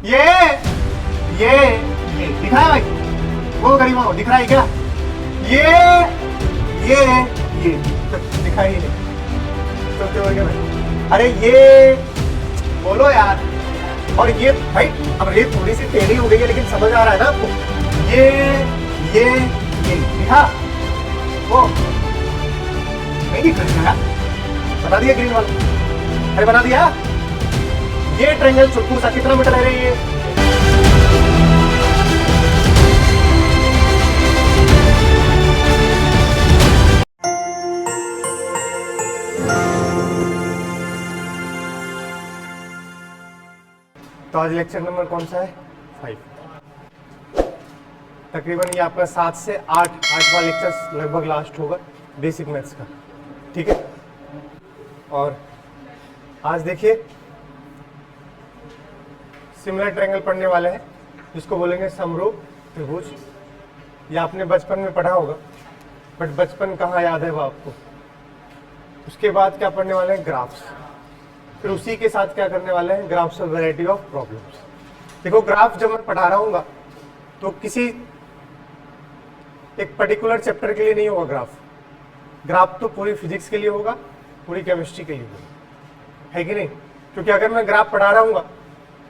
ये ये दिख रहा है भाई, वो करीबा दिख रहा है क्या? ये दिखाई नहीं तो क्या हो गया भाई? अरे ये बोलो यार। और ये भाई अब रेत थोड़ी सी टेढ़ी हो गई है लेकिन समझ आ रहा है ना आपको? ये दिखा वो नहीं दिख रहा, बना दिया ग्रीन वाला। अरे बना दिया। ये ट्रायंगल चुटकू सा कितना मीटर है रे ये? तो आज लेक्चर नंबर कौन सा है? 5। तकरीबन ये आपका 7 से 8वां लेक्चर लगभग लास्ट होगा बेसिक मैथ्स का, ठीक है। और आज देखिए सिमिलर ट्रायंगल पढ़ने वाले हैं जिसको बोलेंगे समरूप त्रिभुज। ये आपने बचपन में पढ़ा होगा बट बचपन कहाँ याद है वो आपको। उसके बाद क्या पढ़ने वाले हैं? ग्राफ्स। फिर उसी के साथ क्या करने वाले हैं? Graphs of variety of problems. देखो ग्राफ जब मैं पढ़ा रहा हूँ तो किसी एक पर्टिकुलर चैप्टर के लिए नहीं होगा ग्राफ। ग्राफ तो पूरी फिजिक्स के लिए होगा, पूरी केमिस्ट्री के लिए होगा, है कि नहीं? क्योंकि अगर मैं ग्राफ पढ़ा रहा हूँ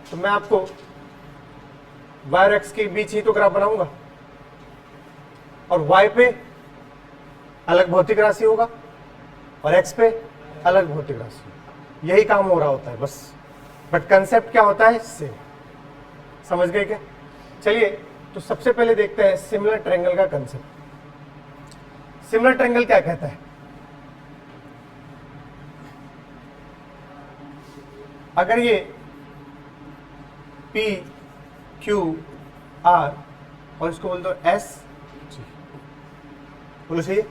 तो मैं आपको y और x के बीच ही तो ग्राफ बनाऊंगा और y पे अलग भौतिक राशि होगा और x पे अलग भौतिक राशि। यही काम हो रहा होता है बस, बट कंसेप्ट क्या होता है? सेम। समझ गए क्या? चलिए तो सबसे पहले देखते हैं सिमिलर ट्रायंगल का कंसेप्ट। सिमिलर ट्रायंगल क्या कहता है? अगर ये P Q R और इसको बोल दो S G, बोलो सही है?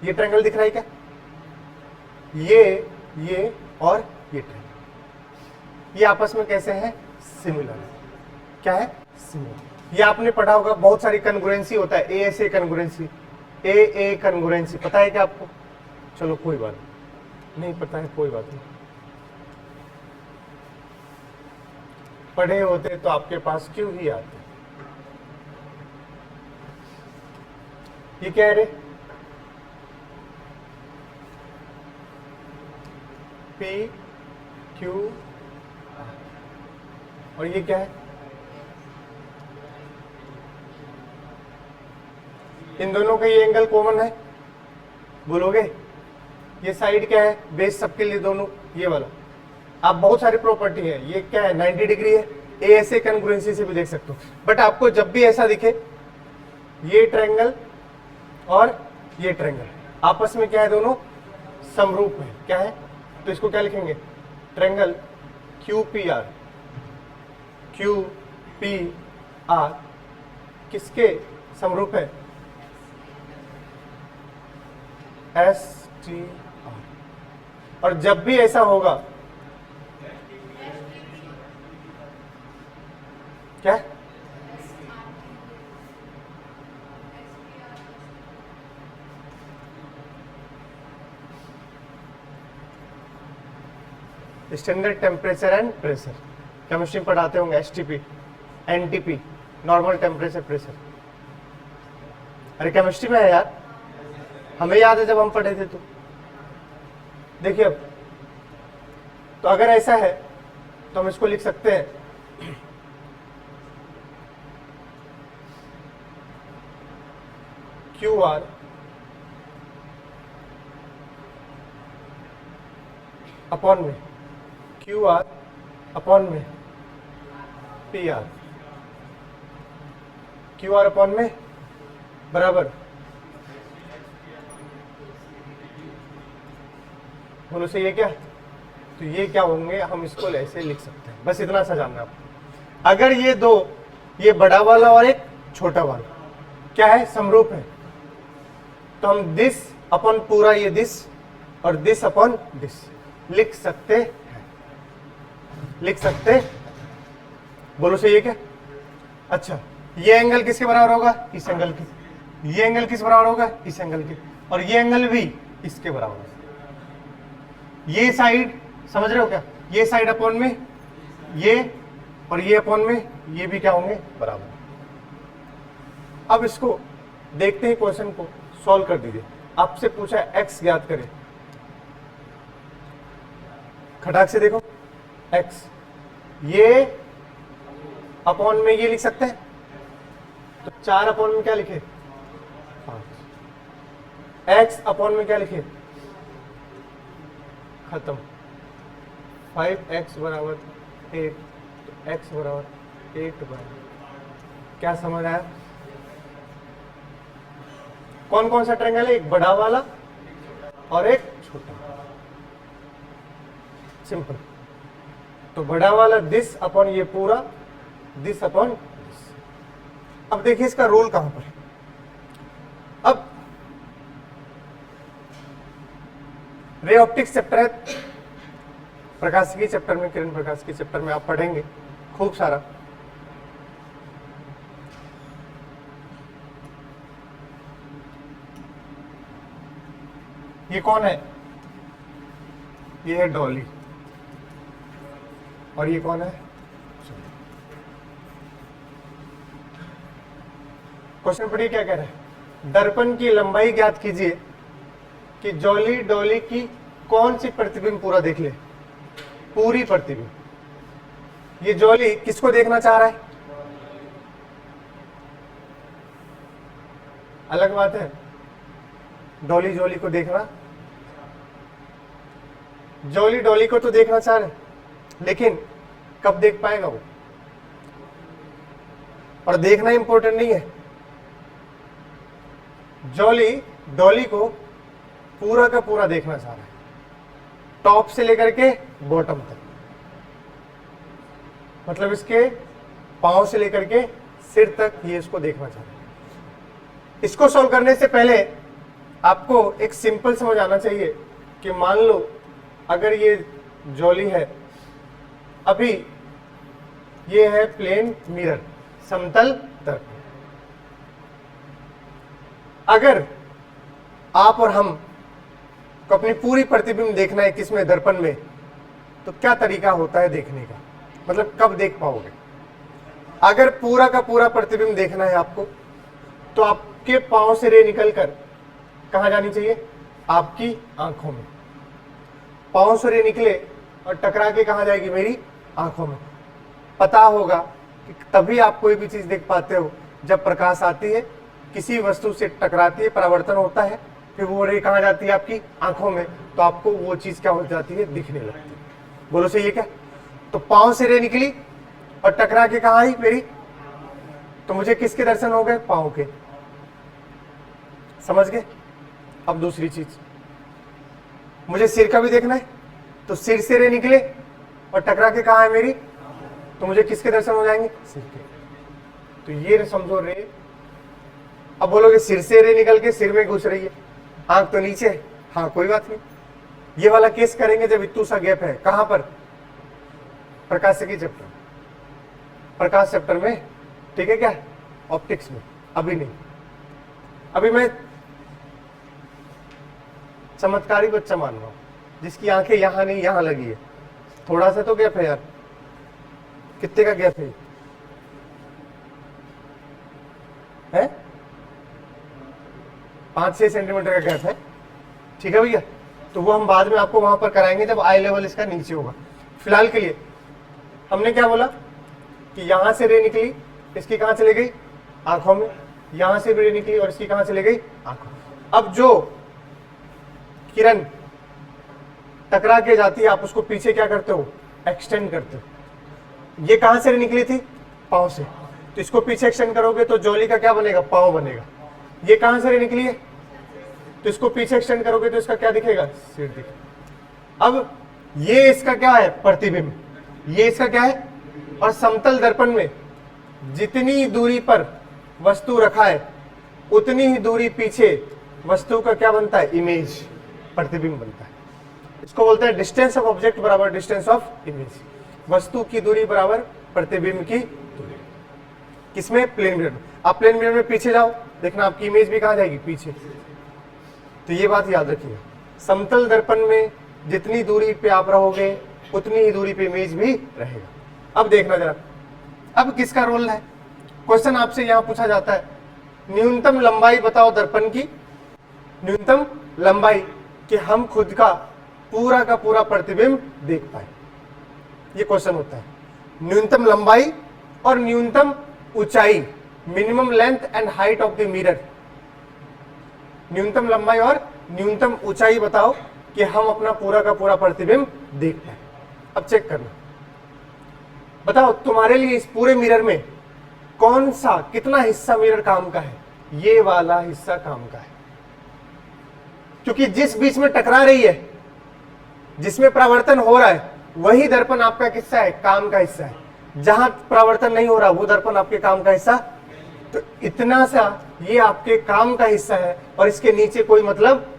ये ट्रायंगल दिख रहा है क्या? ये और ये ट्रायंगल ये आपस में कैसे हैं? सिमिलर। क्या है? सिमिलर। ये आपने पढ़ा होगा, बहुत सारी कन्ग्रुएंसी होता है। ए से कन्ग्रुएंसी, ए कन्ग्रुएंसी, पता है क्या आपको? चलो कोई बात नहीं पता है, कोई बात नहीं। पढ़े होते तो आपके पास क्यों ही आते। ये क्या है रे? P Q और ये क्या है? इन दोनों का ये एंगल कॉमन है, बोलोगे? ये साइड क्या है? बेस सबके लिए दोनों, ये वाला। आप बहुत सारी प्रॉपर्टी है, ये क्या है? 90 डिग्री है। ए ऐसे कन्ग्रुएंसी से भी देख सकते हो। बट आपको जब भी ऐसा दिखे ये ट्रायंगल और ये ट्रायंगल आपस में क्या है? दोनों समरूप है। क्या है? तो इसको क्या लिखेंगे? Triangle QPR। QPR किसके समरूप है? STR। और जब भी ऐसा होगा क्या? Standard temperature and pressure chemistry में पढ़ाते होंगे। STP, NTP, normal temperature pressure. अरे केमिस्ट्री में है यार, हमें याद है जब हम पढ़े थे। तो देखिए अब तो अगर ऐसा है तो हम इसको लिख सकते हैं QR अपॉन में QR अपॉन में PR। QR अपॉन में बराबर दोनों से ये क्या? तो ये क्या होंगे? हम इसको ऐसे लिख सकते हैं। बस इतना सा जानना आपको। अगर ये दो, ये बड़ा वाला और एक छोटा वाला क्या है? समरूप है, तो हम दिस अपॉन पूरा ये दिस और दिस अपॉन दिस लिख सकते हैं। लिख सकते हैं। बोलो सही है क्या? अच्छा, ये एंगल किसके बराबर होगा? इस एंगल के। ये एंगल किस बराबर होगा? इस एंगल के। और ये एंगल भी इसके बराबर है। ये साइड समझ रहे हो क्या? ये साइड अपॉन में ये, और ये अपॉन में ये भी क्या होंगे, बराबर। अब इसको देखते ही क्वेश्चन को सॉल्व कर दीजिए। आपसे पूछा x ज्ञात करें, खटाक से देखो x, ये अपॉन में ये लिख सकते हैं, तो 4 अपॉन में क्या लिखे, 5। x अपॉन में क्या लिखे, खत्म। 5x बराबर 8, तो x बराबर 8 बराबर, क्या समझ आया? कौन कौन सा ट्रायंगल है, एक बड़ा वाला और एक छोटा, सिंपल। तो बड़ा वाला दिस अपॉन ये पूरा, दिस अपॉन दिस। अब देखिए इसका रोल कहां पर है। अब रे ऑप्टिक्स चैप्टर है, प्रकाशिकी चैप्टर में, किरण प्रकाशिकी चैप्टर में आप पढ़ेंगे खूब सारा। ये कौन है, ये है डॉली, और ये कौन है, क्वेश्चन पढ़िए क्या कह रहा है। दर्पण की लंबाई ज्ञात कीजिए कि जॉली डॉली की कौन सी प्रतिबिंब पूरा देख ले, पूरी प्रतिबिंब। ये जॉली किसको देखना चाह रहा है, अलग बात है डॉली जॉली को देखना, जॉली डॉली को तो देखना चाह रहे, लेकिन कब देख पाएगा वो, और देखना इंपॉर्टेंट नहीं है। जॉली डॉली को पूरा का पूरा देखना चाह रहा है, टॉप से लेकर के बॉटम तक, मतलब इसके पांव से लेकर के सिर तक ये इसको देखना चाह रहा है। इसको सॉल्व करने से पहले आपको एक सिंपल समझ आना चाहिए कि मान लो अगर ये जॉली है, अभी ये है प्लेन मिरर, समतल दर्पण। अगर आप और हम को अपनी पूरी प्रतिबिंब देखना है किसमें, दर्पण में, तो क्या तरीका होता है देखने का, मतलब कब देख पाओगे। अगर पूरा का पूरा प्रतिबिंब देखना है आपको, तो आपके पांव से रे निकलकर कहां जानी चाहिए, आपकी आंखों में। पांव से रे निकले और टकरा के कहां जाएगी, मेरी आंखों में। पता होगा कि तभी आप कोई भी चीज देख पाते हो जब प्रकाश आती है, किसी वस्तु से टकराती है, परावर्तन होता है, फिर वो रे कहां जाती है, आपकी आंखों में, तो आपको वो चीज क्या हो जाती है, दिखने लगती है। बोलो सही है क्या? तो पांव से रे निकली और टकरा के कहां आई मेरी, तो मुझे किसके दर्शन हो गए, पांव के। समझ गए? अब दूसरी चीज, मुझे सिर का भी देखना है, तो सिर से रे निकले और टकरा के कहा है मेरी, तो मुझे किसके दर्शन हो जाएंगे, सिर के। तो ये समझो रे। अब बोलोगे सिर से रे निकल के सिर में घुस रही है, आंख तो नीचे है, हाँ कोई बात नहीं, ये वाला केस करेंगे जब इतना सा गैप है। कहां पर, प्रकाशिकी चैप्टर, प्रकाश चैप्टर में, ठीक है क्या, ऑप्टिक्स में, अभी नहीं। अभी मैं चमत्कारी बच्चा मान रहा हूं जिसकी आंखें यहां नहीं यहां लगी है, थोड़ा सा तो गैप है यार, कितने का गैप है, 5-6 सेंटीमीटर का गैप है, ठीक है भैया। तो वो हम बाद में आपको वहां पर कराएंगे जब आई लेवल इसका नीचे होगा। फिलहाल के लिए हमने क्या बोला कि यहां से रे निकली, इसकी कहां चली गई, आंखों में, यहां से भी रे निकली और इसकी कहां चली गई, आंखों में। अब जो किरण टकरा के जाती है, आप उसको पीछे क्या करते हो, एक्सटेंड करते हो। ये कहां से निकली थी, पांव से, तो इसको पीछे एक्सटेंड करोगे तो जॉली का क्या बनेगा, पांव बनेगा। ये कहां से निकली है, तो इसको पीछे एक्सटेंड करोगे तो इसका क्या दिखेगा, सिर दिखेगा। अब ये इसका क्या है, प्रतिबिंब, ये इसका क्या है, और समतल दर्पण में जितनी दूरी पर वस्तु रखा है उतनी ही दूरी पीछे वस्तु का क्या बनता है, इमेज, प्रतिबिंब बनता है। इसको बोलते हैं डिस्टेंस ऑफ ऑब्जेक्ट बराबर डिस्टेंस ऑफ इमेज। वस्तु की दूरी बराबर प्रतिबिंब की दूरी। किसमें, प्लेन मिरर में। आप प्लेन मिरर में पीछे जाओ, देखना आपकी इमेज भी कहां जाएगी, पीछे। तो ये बात याद रखिए, समतल दर्पण में जितनी दूरी पे आप रहोगे उतनी ही दूरी पे इमेज भी रहेगा। अब देखना जरा, अब किसका रोल है। क्वेश्चन आपसे यहां पूछा जाता है, न्यूनतम लंबाई बताओ दर्पण की, न्यूनतम लंबाई कि हम खुद का पूरा प्रतिबिंब देख पाए। ये क्वेश्चन होता है, न्यूनतम लंबाई और न्यूनतम ऊंचाई, minimum length and height of the mirror. न्यूनतम लंबाई और न्यूनतम ऊंचाई बताओ कि हम अपना पूरा का पूरा प्रतिबिंब देख पाए। अब चेक करना, बताओ तुम्हारे लिए इस पूरे मिरर में कौन सा, कितना हिस्सा मिरर काम का है। ये वाला हिस्सा काम का है, क्योंकि जिस बीच में टकरा रही है, जिसमें परावर्तन हो रहा है, वही दर्पण आपका किस्सा है, काम का हिस्सा है। जहां परावर्तन नहीं हो रहा वो दर्पण आपके काम का हिस्सा। तो इतना सा ये आपके काम का हिस्सा है, और इसके नीचे कोई मतलब,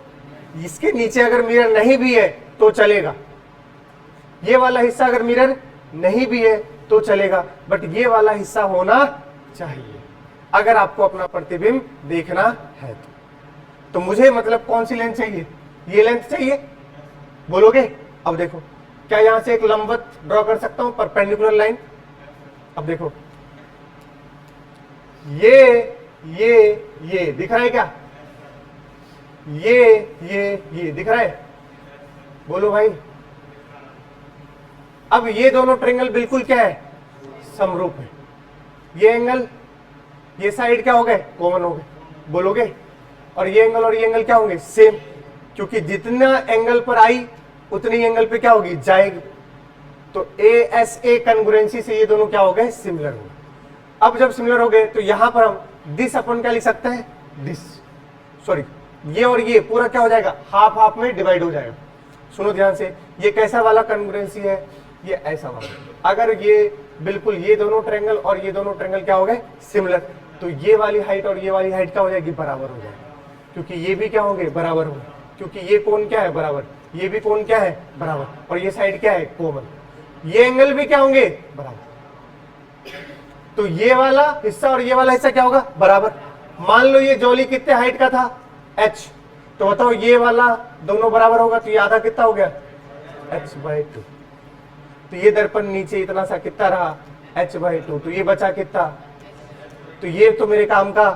इसके नीचे अगर मिरर नहीं भी है तो चलेगा। ये वाला हिस्सा अगर मिरर नहीं भी है तो चलेगा, बट ये वाला हिस्सा होना चाहिए अगर आपको अपना प्रतिबिंब देखना है। तो मुझे मतलब कौन सी लेंथ चाहिए, ये लेंथ चाहिए, बोलोगे। अब देखो, क्या यहां से एक लंबवत ड्रॉ कर सकता हूं, परपेंडिकुलर लाइन। अब देखो, ये दिख रहा है क्या, ये दिख रहा है, बोलो भाई। अब ये दोनों ट्रायंगल बिल्कुल क्या है, समरूप है। ये एंगल, ये साइड क्या हो गए, कॉमन हो गए, बोलोगे। और ये एंगल क्या होंगे, सेम, क्योंकि जितना एंगल पर आई उतनी एंगल पे क्या होगी, जाएगी। तो ASA कॉन्ग्रुएंसी से ये दोनों क्या हो गए, सिमिलर हो गए। अब जब सिमिलर हो गए तो यहां पर हम दिस अपन क्या लिख सकते हैं, दिस, सॉरी, ये और ये पूरा क्या हो जाएगा, हाफ हाफ में डिवाइड हो जाएगा। सुनो ध्यान से, ये कैसा वाला कॉन्ग्रुएंसी है, ये ऐसा वाला। अगर ये बिल्कुल ये दोनों ट्रायंगल और ये दोनों ट्रायंगल क्या हो गए, सिमिलर, तो ये वाली हाइट और ये वाली हाइट क्या हो जाएगी, बराबर हो जाएगी, क्योंकि ये भी क्या होंगे, बराबर होंगे, क्योंकि ये कोण क्या है, बराबर, ये भी कोण क्या है, बराबर, और ये साइड क्या है, कॉमन। ये एंगल भी क्या होंगे, बराबर। तो ये वाला हिस्सा और ये वाला हिस्सा क्या होगा, बराबर। मान लो ये जॉली कितने हाइट का था, h, तो बताओ ये वाला दोनों बराबर होगा, तो ये आधा कितना हो गया, h/2। तो ये दर्पण नीचे इतना सा कितना रहा, h/2। तो ये बचा कितना, तो ये तो मेरे काम का,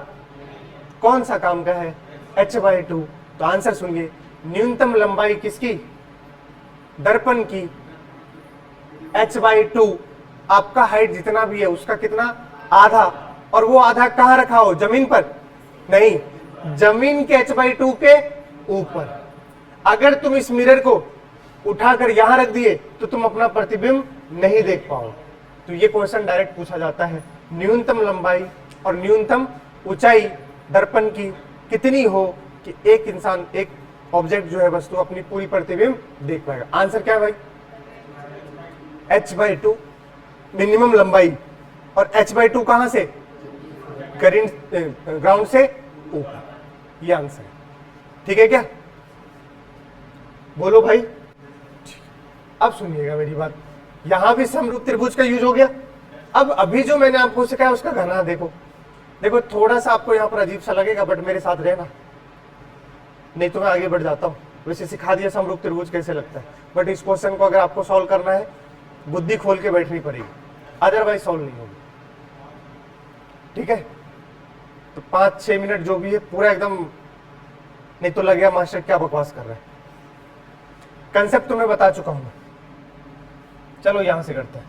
कौन सा काम का है, h/2। तो आंसर सुनिए, न्यूनतम लंबाई किसकी, दर्पण की, h/2। आपका हाइट जितना भी है उसका कितना, आधा। और वो आधा कहां रखा हो, जमीन पर नहीं, जमीन के h/2 के ऊपर। अगर तुम इस मिरर को उठाकर यहां रख दिए तो तुम अपना प्रतिबिंब नहीं देख पाओगे। तो ये क्वेश्चन डायरेक्ट पूछा जाता है, न्यूनतम लंबाई और न्यूनतम ऊंचाई दर्पण की कितनी हो कि एक इंसान, एक ऑब्जेक्ट जो है वस्तु, अपनी पूरी प्रतिबिंब देख पाएगा। आंसर क्या है भाई, h/2 मिनिमम लंबाई, और h/2 कहां से, ग्राउंड से ऊपर। ये आंसर है, ठीक है क्या, बोलो भाई। अब सुनिएगा मेरी बात, यहां भी समरूप त्रिभुज का यूज हो गया। अब अभी जो मैंने आपको सिखाया उसका घना देखो। देखो थोड़ा सा आपको यहां पर अजीब सा लगेगा, बट मेरे साथ रहना, नहीं तो मैं आगे बढ़ जाता हूं। वैसे सिखा दिया समरूप त्रिभुज कैसे लगता है, बट इस क्वेश्चन को अगर आपको सॉल्व करना है बुद्धि खोल के बैठनी पड़ेगी, अदरवाइज सॉल्व नहीं होगी, ठीक है। तो 5-6 मिनट जो भी है पूरा एकदम, नहीं तो लगेगा मास्टर क्या बकवास कर रहा है। कंसेप्ट तुम्हें बता चुका हूं। चलो यहां से करते हैं,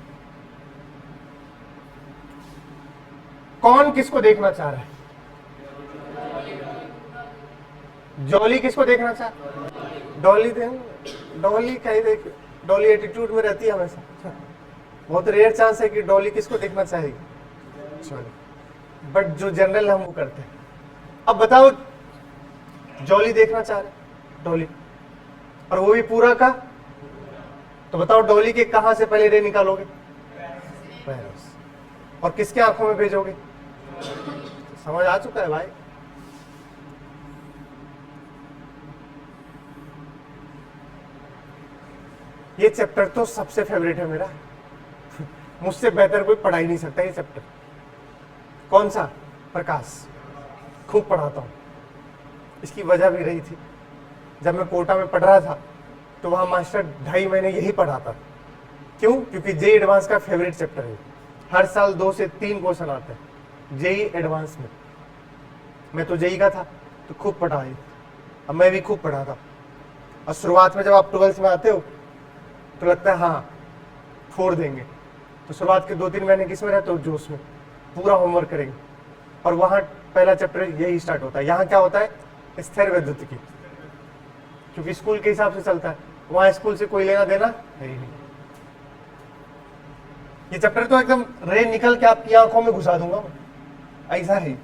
कौन किसको देखना चाह रहा है, जॉली किसको देखना चाह, डॉली डॉली क्या ही देख, डॉली एटीट्यूड में रहती है हमेशा, बहुत रेयर चांस है कि डॉली किसको देखना चाहेगी, चलो, बट जो जनरल हम वो करते हैं। अब बताओ, जॉली देखना चाह रहे, डॉली, और वो भी पूरा का, तो बताओ डॉली के कहां से पहले रे निकालोगे, पैरों से, और किसके आंखों में भेजोगे, समझ आ चुका है भाई। ये चैप्टर तो सबसे फेवरेट है मेरा, मुझसे बेहतर कोई पढ़ा ही नहीं सकता ये चैप्टर। कौन सा, प्रकाश, खूब पढ़ाता हूं। इसकी वजह भी रही थी, जब मैं कोटा में पढ़ रहा था तो वहां मास्टर 2.5 महीने यही पढ़ाता, क्यों? क्योंकि जेई एडवांस का फेवरेट चैप्टर है। हर साल 2 से 3 क्वेश्चन आते हैं जेई एडवांस में। मैं तो जेई का था तो खूब पढ़ा है, अब मैं भी खूब पढ़ा था। और शुरुआत में जब आप 12th में आते हो तो लगता है हाँ फोड़ देंगे, तो शुरुआत के 2-3 महीने किस में रहते हो? जोश में, पूरा होमवर्क करेंगे। और वहाँ पहला चैप्टर यही स्टार्ट होता है। यहाँ क्या होता है? स्थिर विद्युतिकी, क्योंकि स्कूल के हिसाब से चलता है, वहाँ स्कूल से कोई लेना देना है ही नहीं। ये चैप्टर तो एकदम रे निकल के आपकी आंखों में घुसा दूंगा मैं, ऐसा है।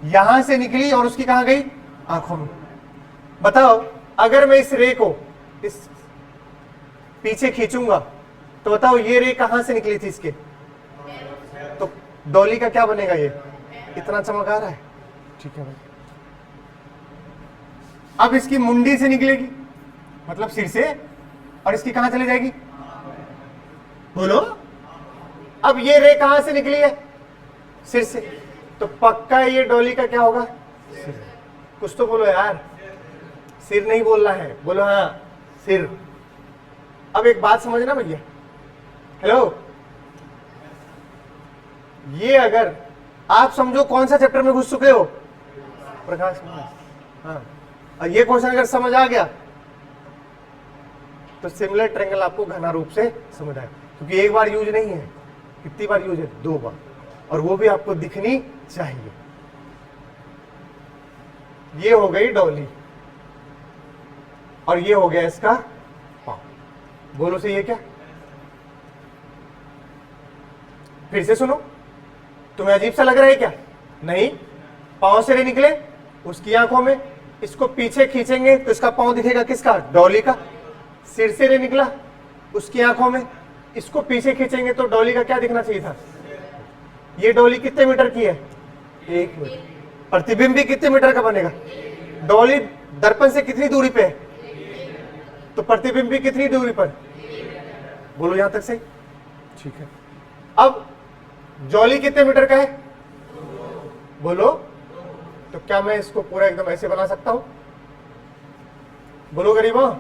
यहां से निकली और उसकी कहां गई? आंखों में। बताओ, अगर मैं इस रे को इस पीछे खींचूंगा तो बताओ ये रे कहां से निकली थी इसके? तो डॉली का क्या बनेगा? ये इतना चमक आ रहा है, ठीक है भाई। अब इसकी मुंडी से निकलेगी, मतलब सिर से, और इसकी कहां चले जाएगी? बोलो। अब ये रे कहां से निकली है? सिर से, तो पक्का ये डॉली का क्या होगा? सिर। कुछ तो बोलो यार, सिर नहीं बोलना है, बोलो हाँ सिर। अब एक बात समझना भैया, हेलो, ये अगर आप समझो कौन सा चैप्टर में घुस चुके हो? प्रकाश में। हाँ, और ये क्वेश्चन अगर समझ आ गया तो सिमिलर ट्रायंगल आपको घना रूप से समझ आए, क्योंकि एक बार यूज नहीं है, कितनी बार यूज है? 2 बार, और वो भी आपको दिखनी चाहिए। ये हो गई डॉली और ये हो गया इसका पांव। बोलो से ये क्या? फिर से सुनो, तुम्हें अजीब सा लग रहा है क्या? नहीं, पांव से रे निकले उसकी आंखों में, इसको पीछे खींचेंगे तो इसका पांव दिखेगा किसका? डॉली का। सिर से रे निकला उसकी आंखों में, इसको पीछे खींचेंगे तो डॉली का क्या दिखना चाहिए था? ये डॉली कितने मीटर की है? 1 मीटर। प्रतिबिंब भी कितने मीटर का बनेगा? डॉली दर्पण से कितनी दूरी पे है? तो प्रतिबिंब भी कितनी दूरी पर? बोलो यहां तक सही, ठीक है। अब जॉली कितने मीटर का है? बोलो। तो क्या मैं इसको पूरा एकदम ऐसे बना सकता हूं? बोलो गरीबों।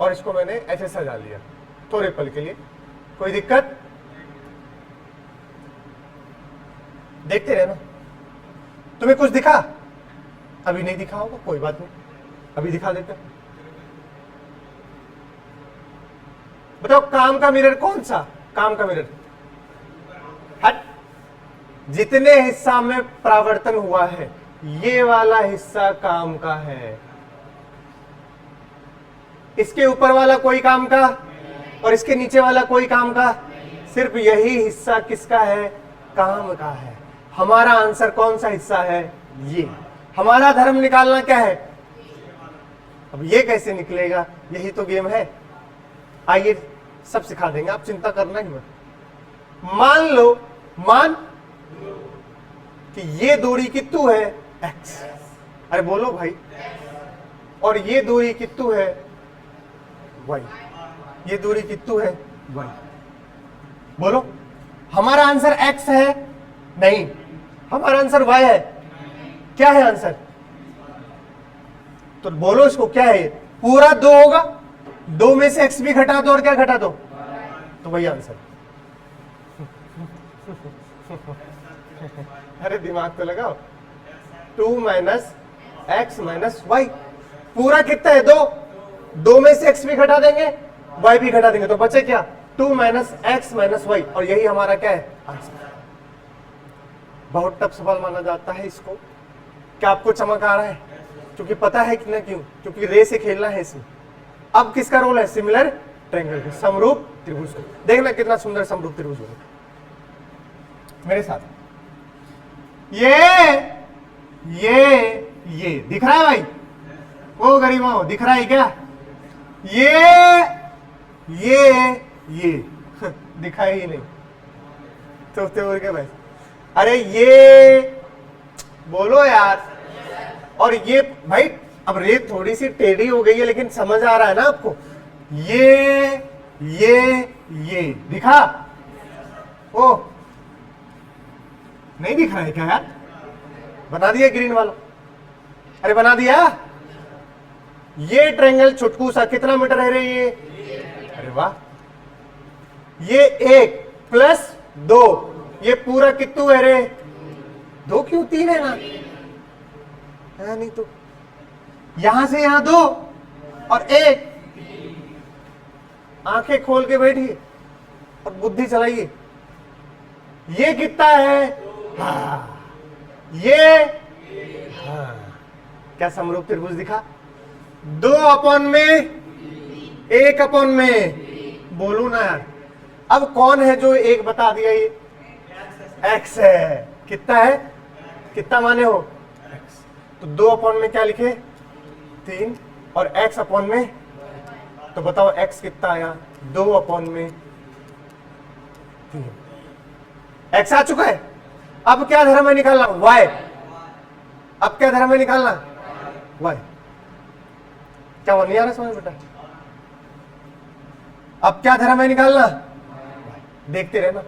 और इसको मैंने ऐसे सजा लिया थोड़े पल के लिए, कोई दिक्कत? देखते रहना। तुम्हें कुछ दिखा? अभी नहीं दिखा होगा, कोई बात नहीं, अभी दिखा देते। बताओ काम का मिरर कौन सा? काम का मिरर हट, जितने हिस्सा में परावर्तन हुआ है ये वाला हिस्सा काम का है, इसके ऊपर वाला कोई काम का और इसके नीचे वाला कोई काम का, सिर्फ यही हिस्सा किसका है? काम का है। हमारा आंसर कौन सा हिस्सा है? ये। हमारा धर्म निकालना क्या है? अब ये कैसे निकलेगा? यही तो गेम है। आइए सब सिखा देंगे, आप चिंता करना ही मत। मान लो, मान कि ये दूरी कितनी है? x। अरे बोलो भाई। और ये दूरी कितनी है? y। ये दूरी कितनी है? y। बोलो। हमारा आंसर x है? नहीं, हमारा आंसर y है। क्या है आंसर? तो बोलो इसको, क्या है? पूरा 2 होगा, 2 में से x भी घटा दो और क्या घटा दो? तो वही आंसर। अरे दिमाग तो लगाओ। 2 माइनस एक्स माइनस वाई, पूरा कितना है? 2। 2 में से x भी घटा देंगे, y भी घटा देंगे, तो बचे क्या? 2 माइनस एक्स माइनस वाई। और यही हमारा क्या है? आंसर। बहुत टफ सवाल माना जाता है इसको। क्या आपको चमक आ रहा है? क्योंकि पता है कि ना क्यों? क्योंकि रे से खेलना है इसमें। अब किसका रोल है? सिमिलर ट्रायंगल, समरूप त्रिभुज। देखना कितना सुंदर समरूप त्रिभुज होगा। मेरे साथ ये दिख रहा है भाई? ओ गरीबों, दिख रहा है क्या? ये दिखाई ही नहीं तो क्या भाई? अरे ये बोलो यार। और ये भाई, अब रे थोड़ी सी टेढ़ी हो गई है लेकिन समझ आ रहा है ना आपको? ये दिखा? ओ नहीं दिख रहा है क्या यार? बना दिया ग्रीन वाला। अरे बना दिया। ये ट्रायंगल छुटकू सा कितना मीटर है रे? ये अरे वाह, ये 1 प्लस 2, ये पूरा कितू है रे? 2 क्यों? 3 है ना, है नहीं तो यहां से यहां 2 और 1। आंखें खोल के बैठिए और बुद्धि चलाइए। ये कितना है? हाँ, ये हाँ। क्या समरूप त्रिभुज दिखा? 2 अपॉन में 1 अपॉन में, बोलू ना यार। अब कौन है जो 1 बता दिया? ये x है। कितना है? कितना माने हो? x। तो 2 अपॉन में क्या लिखे? 3, और x अपॉन में, तो बताओ x कितना आया? 2 अपॉन में 3। x आ चुका है। अब क्या धर्म है निकालना? y। अब क्या धर्म है निकालना? y। क्या वो नहीं आ रहा समझ बेटा? अब क्या धर्म है निकालना? देखते रहना।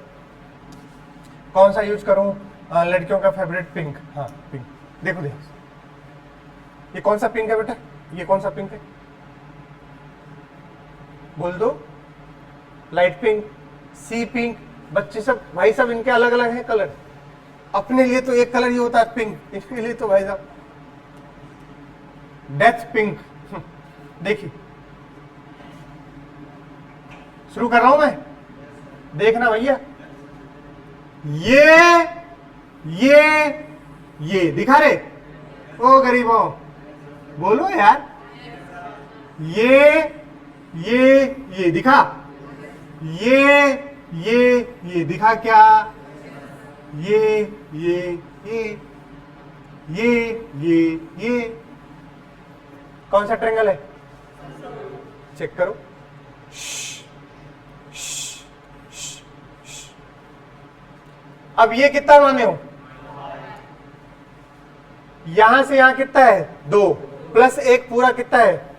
कौन सा यूज करूं? लड़कियों का फेवरेट पिंक। हाँ पिंक, देखो देखो, ये कौन सा पिंक है बेटा? ये कौन सा पिंक है? बोल दो। लाइट पिंक, सी पिंक। बच्चे सब भाई साहब इनके अलग अलग हैं कलर। अपने लिए तो एक कलर ही होता है पिंक, इसके लिए तो भाई साहब डेथ पिंक। देखिए शुरू कर रहा हूं मैं, देखना भैया। ये दिखा रे? ओ गरीबों बोलो यार। ये दिखा? ये दिखा क्या? ये कौन सा ट्रायंगल है? चेक करो। अब ये कितना माने हो? यहां से यहां कितना है? 2 प्लस 1 पूरा कितना है?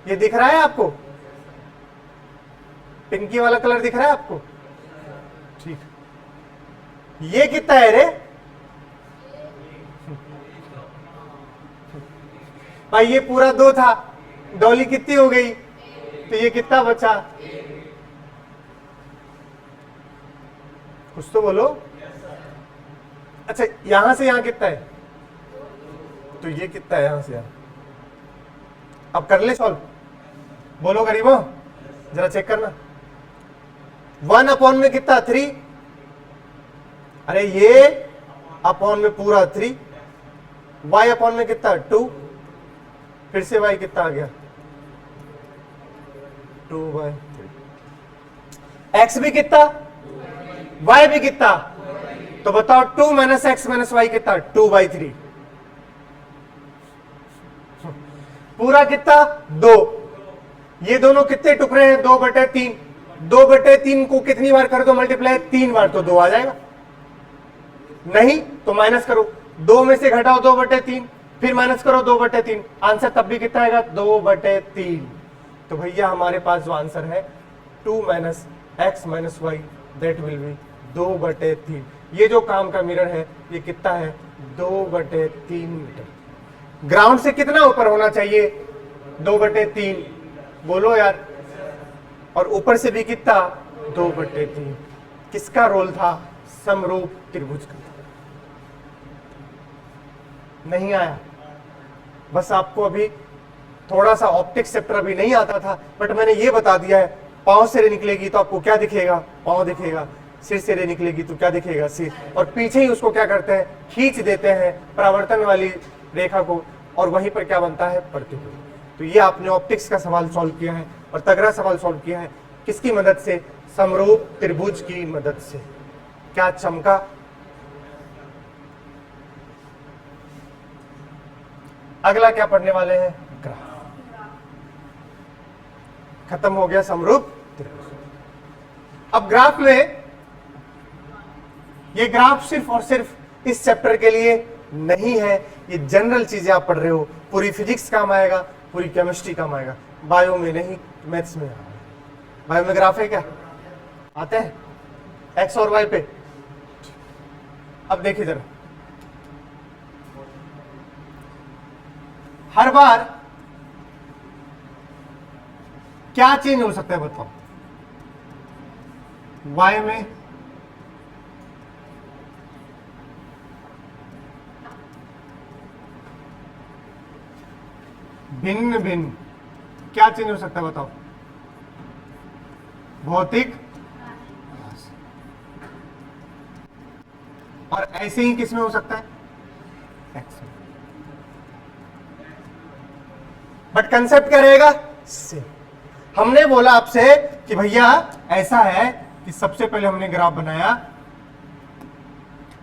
ये दिख रहा है आपको? पिंकी वाला कलर दिख रहा है आपको? ठीक। ये कितना है रे भाई? ये पूरा 2 था, डॉली कितनी हो गई? तो ये कितना बचा? कुछ तो बोलो। अच्छा यहां से यहां कितना है? तो ये कितना है यहां से यहां? अब कर ले सॉल्व। बोलो गरीबों, जरा चेक करना। 1 अपॉन में कितना? 3। अरे ये अपॉन में पूरा 3। y अपॉन में कितना? 2। फिर से y कितना आ गया? 2/3। x भी कितना? y भी कितना? तो बताओ 2 माइनस एक्स माइनस वाई कितना? 2/3। पूरा कितना? 2। ये दोनों कितने टुकड़े हैं? 2/3। 2/3 को कितनी बार कर दो मल्टीप्लाई? 3 बार, तो 2 आ जाएगा। नहीं तो माइनस करो, 2 में से घटाओ 2/3, फिर माइनस करो 2/3, आंसर तब भी कितना आएगा? 2/3। तो भैया हमारे पास जो आंसर है 2 minus x minus y, that will be 2/3। ये जो काम का मिरर है ये कितना है? 2/3 मीटर। ग्राउंड से कितना ऊपर होना चाहिए? 2/3। बोलो यार। और ऊपर से भी कितना? 2/3। किसका रोल था? समरूप त्रिभुज का। नहीं आया? बस आपको अभी थोड़ा सा ऑप्टिक्स चैप्टर अभी नहीं आता था, बट मैंने ये बता दिया है। पांव से रे निकलेगी तो आपको क्या दिखेगा? पांव दिखेगा। सिर से रे निकलेगी तो क्या दिखेगा? सिर। और पीछे ही उसको क्या करते हैं? खींच देते हैं परावर्तन वाली रेखा को, और वहीं पर क्या बनता है? प्रतिबिंब। तो ये आपने ऑप्टिक्स का सवाल सॉल्व किया है, और तगड़ा सवाल सॉल्व किया है। किसकी मदद से? समरूप त्रिभुज की मदद से। क्या चमका? अगला क्या पढ़ने वाले हैं? ग्राफ। खत्म हो गया समरूप त्रिभुज। अब ग्राफ में, ये ग्राफ सिर्फ और सिर्फ इस चैप्टर के लिए नहीं है, ये जनरल चीजें आप पढ़ रहे हो। पूरी फिजिक्स काम आएगा, पूरी केमिस्ट्री काम आएगा, बायो में नहीं, मैथ्स में आएगा। बायो में ग्राफ है क्या? आते हैं एक्स और वाई पे। अब देखिए जरा, हर बार क्या चेंज हो सकता है बताओ? y में भिन्न भिन्न क्या चेंज हो सकता है बताओ? भौतिक राशि। और ऐसे ही किसमें हो सकता है? x में। बट कंसेप्ट क्या रहेगा? सेम। हमने बोला आपसे कि भैया ऐसा है कि सबसे पहले हमने ग्राफ बनाया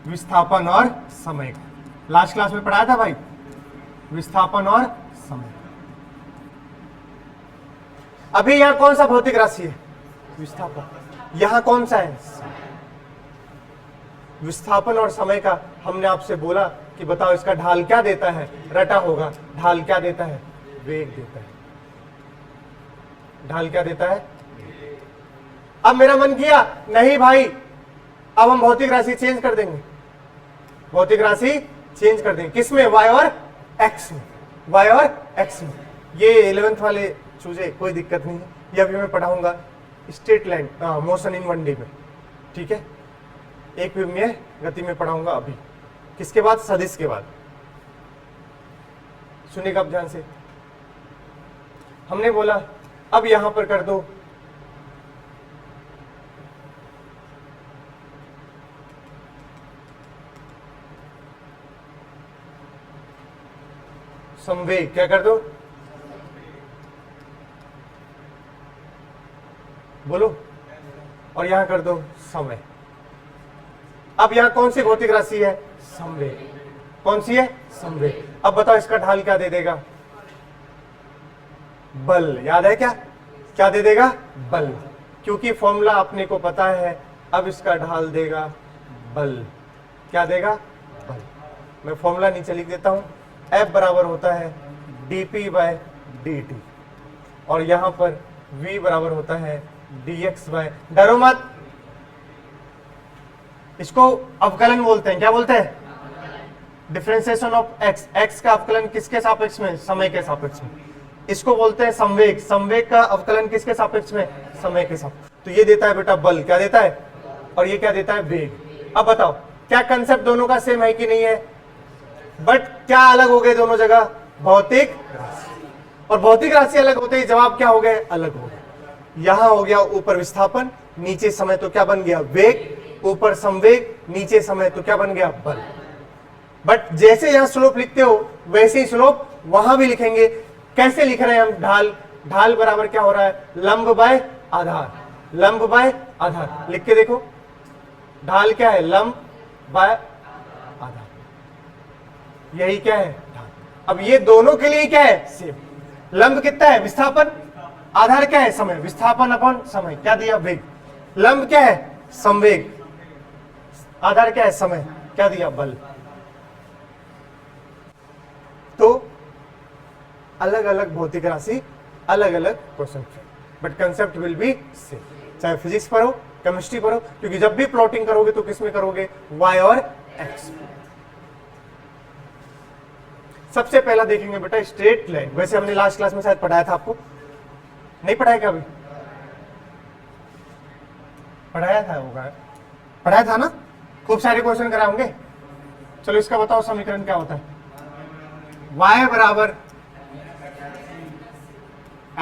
विस्थापन और समय का। लास्ट क्लास में पढ़ाया था भाई, विस्थापन और समय। अभी यहां कौन सा भौतिक राशि है? विस्थापन। यहां कौन सा है? विस्थापन और समय का हमने आपसे बोला कि बताओ इसका ढाल क्या देता है? रटा होगा। ढाल क्या देता है? वेग देता है। ढाल क्या देता है? अब मेरा मन किया नहीं भाई, अब हम भौतिक राशि चेंज कर देंगे। भौतिक राशि चेंज कर देंगे किसमें? y और x में। y और x में। ये 11th वाले चूजे कोई दिक्कत नहीं है, ये अभी मैं पढ़ाऊंगा straight line motion in 1D में, ठीक है? एक विमीय गति में पढ़ाऊंगा अभी। किसके बाद? सदिश के बाद। सुनिएगा आप ध्यान से। हमने बोला अब यहां पर कर दो संवेग। क्या कर दो? बोलो। और यहां कर दो समय। अब यहां कौन सी भौतिक राशि है? संवेग। कौन सी है? संवेग। अब बताओ इसका ढाल क्या दे देगा? बल। याद है क्या? क्या दे देगा? बल। क्योंकि फॉर्मूला अपने को पता है। अब इसका ढाल देगा बल। क्या देगा? बल। मैं फॉर्मूला नीचे लिख देता हूं। F बराबर होता है dp बाय dt और यहां पर v बराबर होता है dx बाय, डरो मत, इसको अवकलन बोलते हैं। क्या बोलते हैं? Differentiation of x। x का अवकलन किसके सापेक्ष में? समय के सापेक्ष में। इसको बोलते हैं संवेग। संवेग का अवकलन किसके सापेक्ष में? समय के सापेक्ष। तो ये देता है बेटा बल। क्या देता है? और ये क्या देता है? वेग। अब बताओ क्या कंसेप्ट दोनों का सेम है कि नहीं है? बट क्या अलग हो गए दोनों जगह? भौतिक राशि। और भौतिक राशि अलग होते ही जवाब क्या हो गए? अलग हो गए। यहां हो गया ऊपर विस्थापन, नीचे समय, तो क्या बन गया? वेग। ऊपर संवेग, नीचे समय, तो क्या बन गया? बल। बट जैसे यहां स्लोप लिखते हो वैसे ही स्लोप वहां भी लिखेंगे। कैसे लिख रहे हैं हम? ढाल। ढाल बराबर क्या हो रहा है? लंब बाय आधार। लंब बाय आधार लिख के देखो। ढाल क्या है? लंब बाय आधार। यही क्या है? ढाल। अब ये दोनों के लिए क्या है? सेम। लंब कितना है? विस्थापन। आधार क्या है? समय। विस्थापन अपॉन समय क्या दिया? वेग। लंब क्या है? संवेग। आधार क्या है? समय। क्या दिया? बल। तो अलग अलग भौतिक राशि, अलग अलग question, but concept will be same. चाहे फिजिक्स पढ़ो, केमिस्ट्री पढ़ो, क्योंकि जब भी प्लॉटिंग करोगे तो किसमें करोगे? y और x। सबसे पहला देखेंगे बेटा स्ट्रेट लाइन। वैसे हमने लास्ट क्लास में शायद पढ़ाया था, आपको नहीं पढ़ाया क्या? अभी पढ़ाया था, होगा पढ़ाया था ना? खूब सारे क्वेश्चन कराओगे। चलो इसका बताओ समीकरण क्या होता है? y बराबर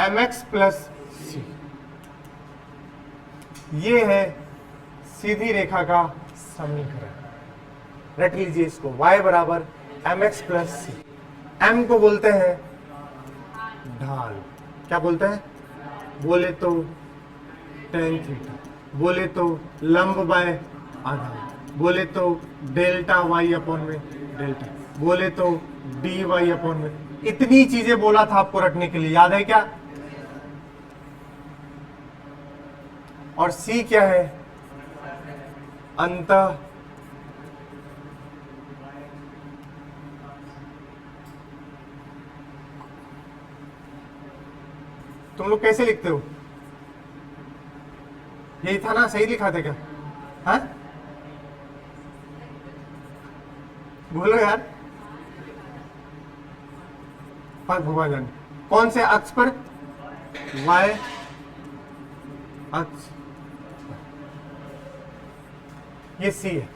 mx प्लस सी। ये है सीधी रेखा का समीकरण। रट लीजिए इसको। y बराबर mx प्लस सी। m को बोलते हैं ढाल। क्या बोलते हैं? बोले तो tan थीटा, बोले तो लंब बाय आधार, बोले तो डेल्टा y अपॉन में डेल्टा, बोले तो dy अपॉन में। इतनी चीजें बोला था आपको रटने के लिए, याद है क्या? और C क्या है? अंतः तुम लोग कैसे लिखते हो? यही था ना? सही लिखा था क्या? हाँ बोलो यार। भगवान जाने कौन से अक्ष पर? y अक्ष, ये सी है।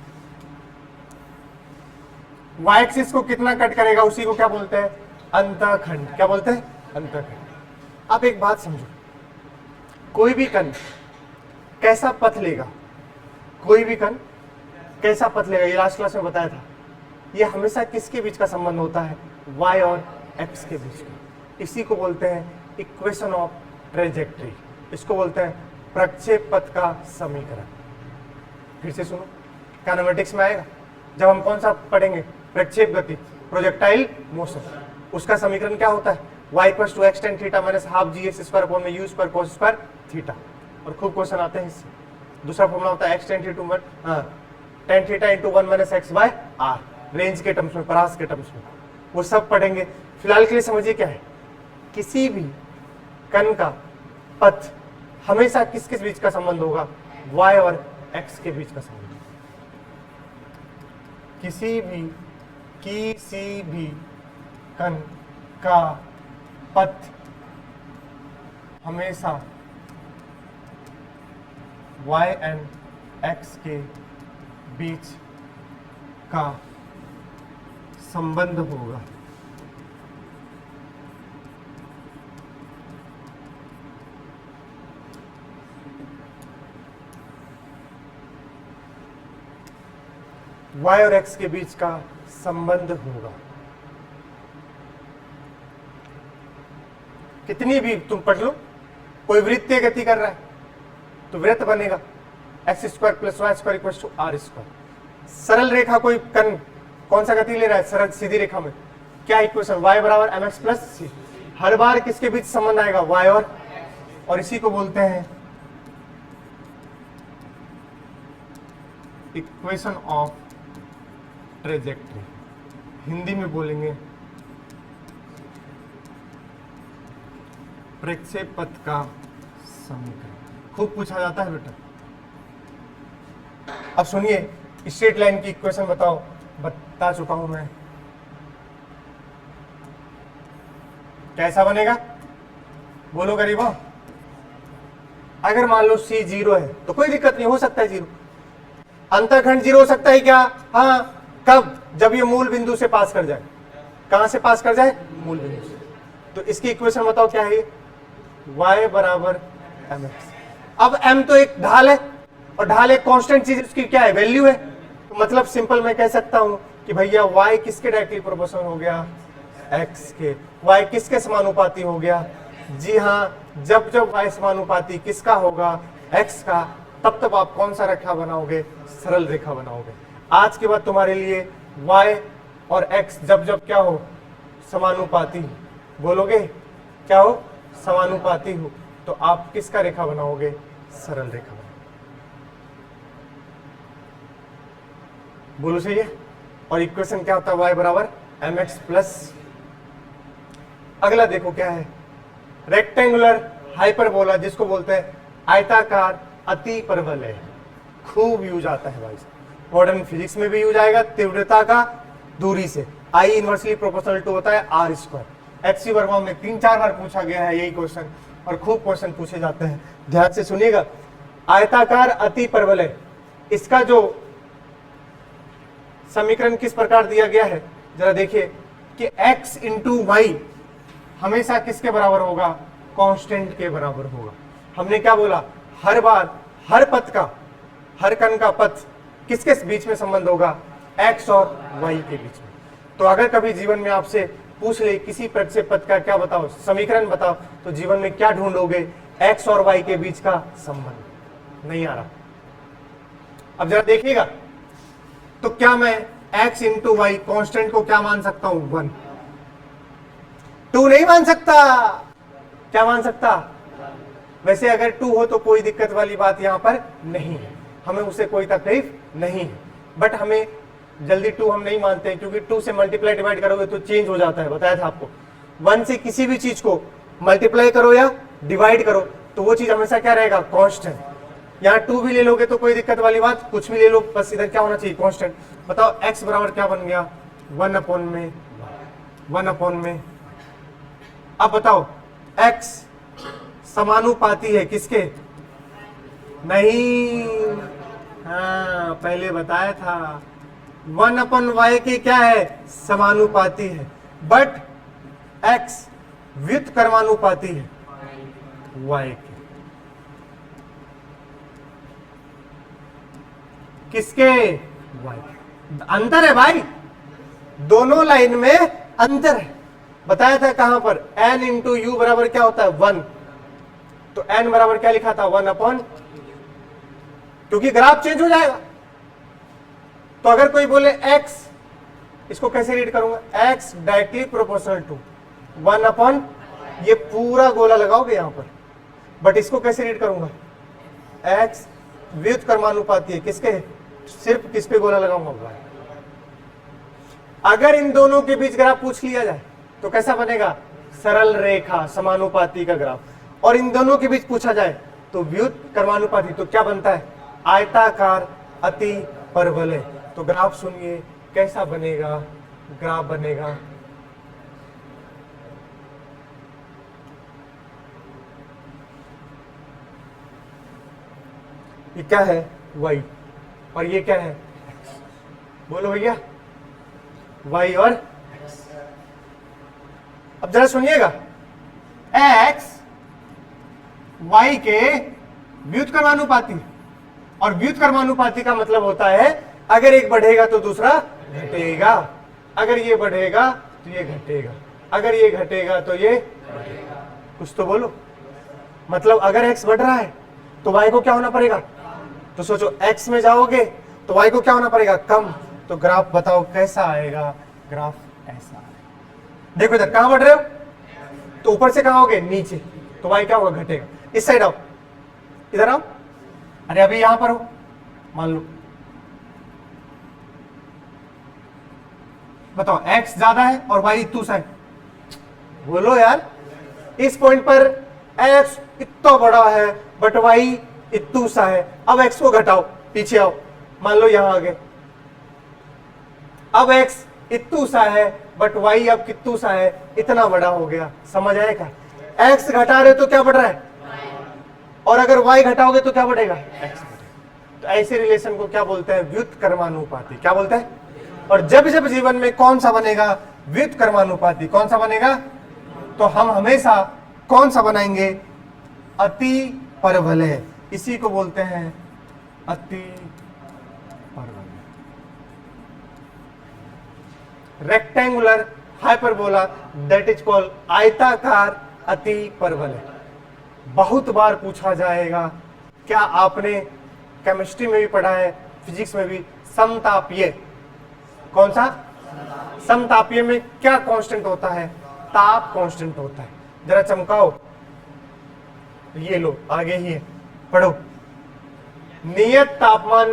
वाई एक्सिस को कितना कट करेगा उसी को क्या बोलते हैं, अंतखंड। क्या बोलते हैं, अंतखंड। अब एक बात समझो, कोई भी कण कैसा पथ लेगा, कोई भी कण कैसा पथ लेगा, ये लास्ट क्लास में बताया था, ये हमेशा किसके बीच का संबंध होता है, y और x के बीच का। इसी को बोलते हैं इक्वेशन ऑफ ट्रेजेक्ट्री, इसको बोलते हैं प्रक्षेप पथ का समीकरण। फिर से सुनो, काइनेमेटिक्स में आएगा जब हम कौन सा पढ़ेंगे, प्रक्षेप गति, प्रोजेक्टाइल मोशन, उसका समीकरण क्या होता है, y = x tan theta minus half gx² cos square theta. और खूब क्वेश्चन आते हैं इससे। दूसरा फॉर्मूला होता है x tan theta into 1 - x by r, range के टर्म्स में, परास के टर्म्स में, वो सब पढ़ेंगे। फिलहाल के लिए समझिए क्या है, किसी भी कण का पथ हमेशा किस किस बीच का संबंध होगा, y और x के बीच का संबंध। किसी भी कण का पथ हमेशा y एंड x के बीच का संबंध होगा। y और x के बीच का संबंध होगा। कितनी भी तुम पढ़ लो, कोई वृत्तीय गति कर रहा है तो वृत्त बनेगा x² + y² = r²। सरल रेखा कोई कण कौन सा गति ले रहा है, सरल सीधी रेखा में, क्या इक्वेशन, y = mx + c। हर बार किसके बीच संबंध आएगा, y और इसी को बोलते हैं इक्वेशन ऑफ ट्रेजेक्ट्री। हिंदी में बोलेंगे प्रक्षेप पथ का समीकरण। खूब पूछा जाता है बेटा। अब सुनिए, स्ट्रेट लाइन की इक्वेशन बताओ, बता चुका हूं मैं, कैसा बनेगा, बोलो गरीबों। अगर मान लो c 0 है तो कोई दिक्कत नहीं, हो सकता है 0, अंतखंड 0 हो सकता है क्या, हाँ, कब, जब ये मूल बिंदु से पास कर जाए। कहां से पास कर जाए, मूल बिंदु से। तो इसकी इक्वेशन बताओ क्या है, y = mx। अब m तो एक ढाल है और ढाल एक कांस्टेंट चीज, उसकी क्या है, वैल्यू है। तो मतलब सिंपल मैं कह सकता हूं कि भैया y किसके डायरेक्टली प्रोपोर्शनल हो गया, x के। y किसके समानुपाती हो गया, जी हाँ, जब जब y समानुपाती किसका होगा, x का, तब तब आप कौन सा रेखा बनाओगे, सरल रेखा बनाओगे। आज के बाद तुम्हारे लिए y और x जब जब क्या हो, समानुपाती, बोलोगे क्या हो, समानुपाती हो, तो आप किसका रेखा बनाओगे, सरल रेखा बनाओगे। बोलो सही है। और इक्वेशन क्या होता है, y = mx +। अगला देखो क्या है, रेक्टेंगुलर हाइपरबोला, जिसको बोलते हैं आयताकार अति परवलय। खूब यूज आता है भाई, मॉडर्न फिजिक्स में भी यूज आएगा। तीव्रता का दूरी से I इनवर्सली प्रोपोर्शनल टू होता है r²। HC वर्मा में 3-4 बार पूछा गया है यही क्वेश्चन, और खूब क्वेश्चन पूछे जाते हैं। ध्यान से सुनिएगा, आयताकार अति परवलय, इसका जो समीकरण किस प्रकार दिया गया है, जरा देखिए कि x × y हमेशा किसके बराबर होगा, कांस्टेंट के बराबर होगा। हमने क्या बोला, हर बार हर पथ का, हर कण का पथ किसके बीच में संबंध होगा, x और y के बीच में। तो अगर कभी जीवन में आपसे पूछ ले किसी प्रक्षेप पथ का क्या बताओ, समीकरण बताओ, तो जीवन में क्या ढूंढोगे, x और y के बीच का संबंध। नहीं आ रहा। अब जरा देखिएगा, तो क्या मैं x × y कांस्टेंट को क्या मान सकता हूं, 1। 2 नहीं मान सकता, क्या मान सकता, वैसे अगर 2 हो तो कोई दिक्कत वाली बात यहां पर नहीं है, हमें उससे कोई तकलीफ नहीं है। बट हमें जल्दी 2 हम नहीं मानते हैं, क्योंकि 2 से मल्टीप्लाई डिवाइड करोगे तो चेंज हो जाता है, बताया था आपको। 1 से किसी भी चीज को मल्टीप्लाई करो या डिवाइड करो तो वो चीज हमेशा क्या रहेगा, कांस्टेंट। यहाँ 2 भी ले लोगे तो कोई दिक्कत वाली बात, कुछ भी ले लो, बस इधर क्या होना चाहिए, कांस्टेंट। बताओ x बराबर क्या बन गया, 1/1। अब बताओ x समानुपाती है किसके, नहीं, हाँ पहले बताया था 1/y की क्या है, समानुपाती है, बट x व्युत्क्रमानुपाती है y के। किसके, y। अंतर है भाई, दोनों लाइन में अंतर है। बताया था कहां पर, n इंटू यू बराबर क्या होता है 1, तो n बराबर क्या लिखा था 1/, क्योंकि ग्राफ चेंज हो जाएगा। तो अगर कोई बोले x, इसको कैसे रीड करूंगा, x डायरेक्टली प्रोपोर्शनल टू 1/, ये पूरा गोला लगाओगे यहां पर, बट इसको कैसे रीड करूंगा, x व्युत्क्रमानुपाती है किसके, सिर्फ किस पे गोला लगाऊंगा, y। अगर इन दोनों के बीच ग्राफ पूछ लिया जाए तो कैसा बनेगा, सरल रेखा समानुपाती का ग्राफ, और इन दोनों के बीच पूछा जाए तो व्युत्क्रमानुपाती, तो क्या बनता है, आयताकार अति परवलय। तो ग्राफ सुनिए कैसा बनेगा, ग्राफ बनेगा ये क्या है y और ये क्या है x, बोलो भैया y और x। अब जरा सुनिएगा, x y के व्युत्क्रमानुपाती, और व्युत्क्रमानुपाती का मतलब होता है अगर एक बढ़ेगा तो दूसरा घटेगा, अगर ये बढ़ेगा तो ये घटेगा, अगर ये घटेगा तो ये बढ़ेगा। कुछ तो बोलो, मतलब अगर x बढ़ रहा है तो y को क्या होना पड़ेगा, तो सोचो x में जाओगे तो y को क्या होना पड़ेगा, कम। तो ग्राफ बताओ कैसा आएगा, ग्राफ ऐसा आएगा। देखो इधर कहां बढ़ रहे हो, तो ऊपर से कहां होगे, नीचे, तो y क्या होगा, घटेगा। इस साइड आओ, इधर आओ, अरे अभी यहां पर हो, मान लो बताओ x ज्यादा है और y इतू सा है, बोलो यार। इस पॉइंट पर x इतना बड़ा है बट y इतू सा है, अब x को घटाओ, पीछे आओ, मान लो यहां आ गए, अब x इतू सा है बट y अब कितू सा है, इतना बड़ा हो गया। समझ आएगा, x घटा रहे तो क्या बढ़ रहा है, और अगर y घटाओगे तो क्या बढ़ेगा, x। तो ऐसे रिलेशन को क्या बोलते हैं, व्युत्क्रमानुपाती। क्या बोलते हैं, और जब जब जीवन में कौन सा बनेगा, व्युत्क्रमानुपाती। कौन सा बनेगा, तो हम हमेशा कौन सा बनाएंगे, अति परवलय। इसी को बोलते हैं अति परवलय, rectangular hyperbola, that is called आयताकार अति परवलय। बहुत बार पूछा जाएगा, क्या आपने केमिस्ट्री में भी पढ़ा है, फिजिक्स में भी, समतापीय। कौन सा, समतापीय में क्या कांस्टेंट होता है, ताप कांस्टेंट होता है। जरा चमकाओ, ये लो आगे ही है, पढ़ो। नियत तापमान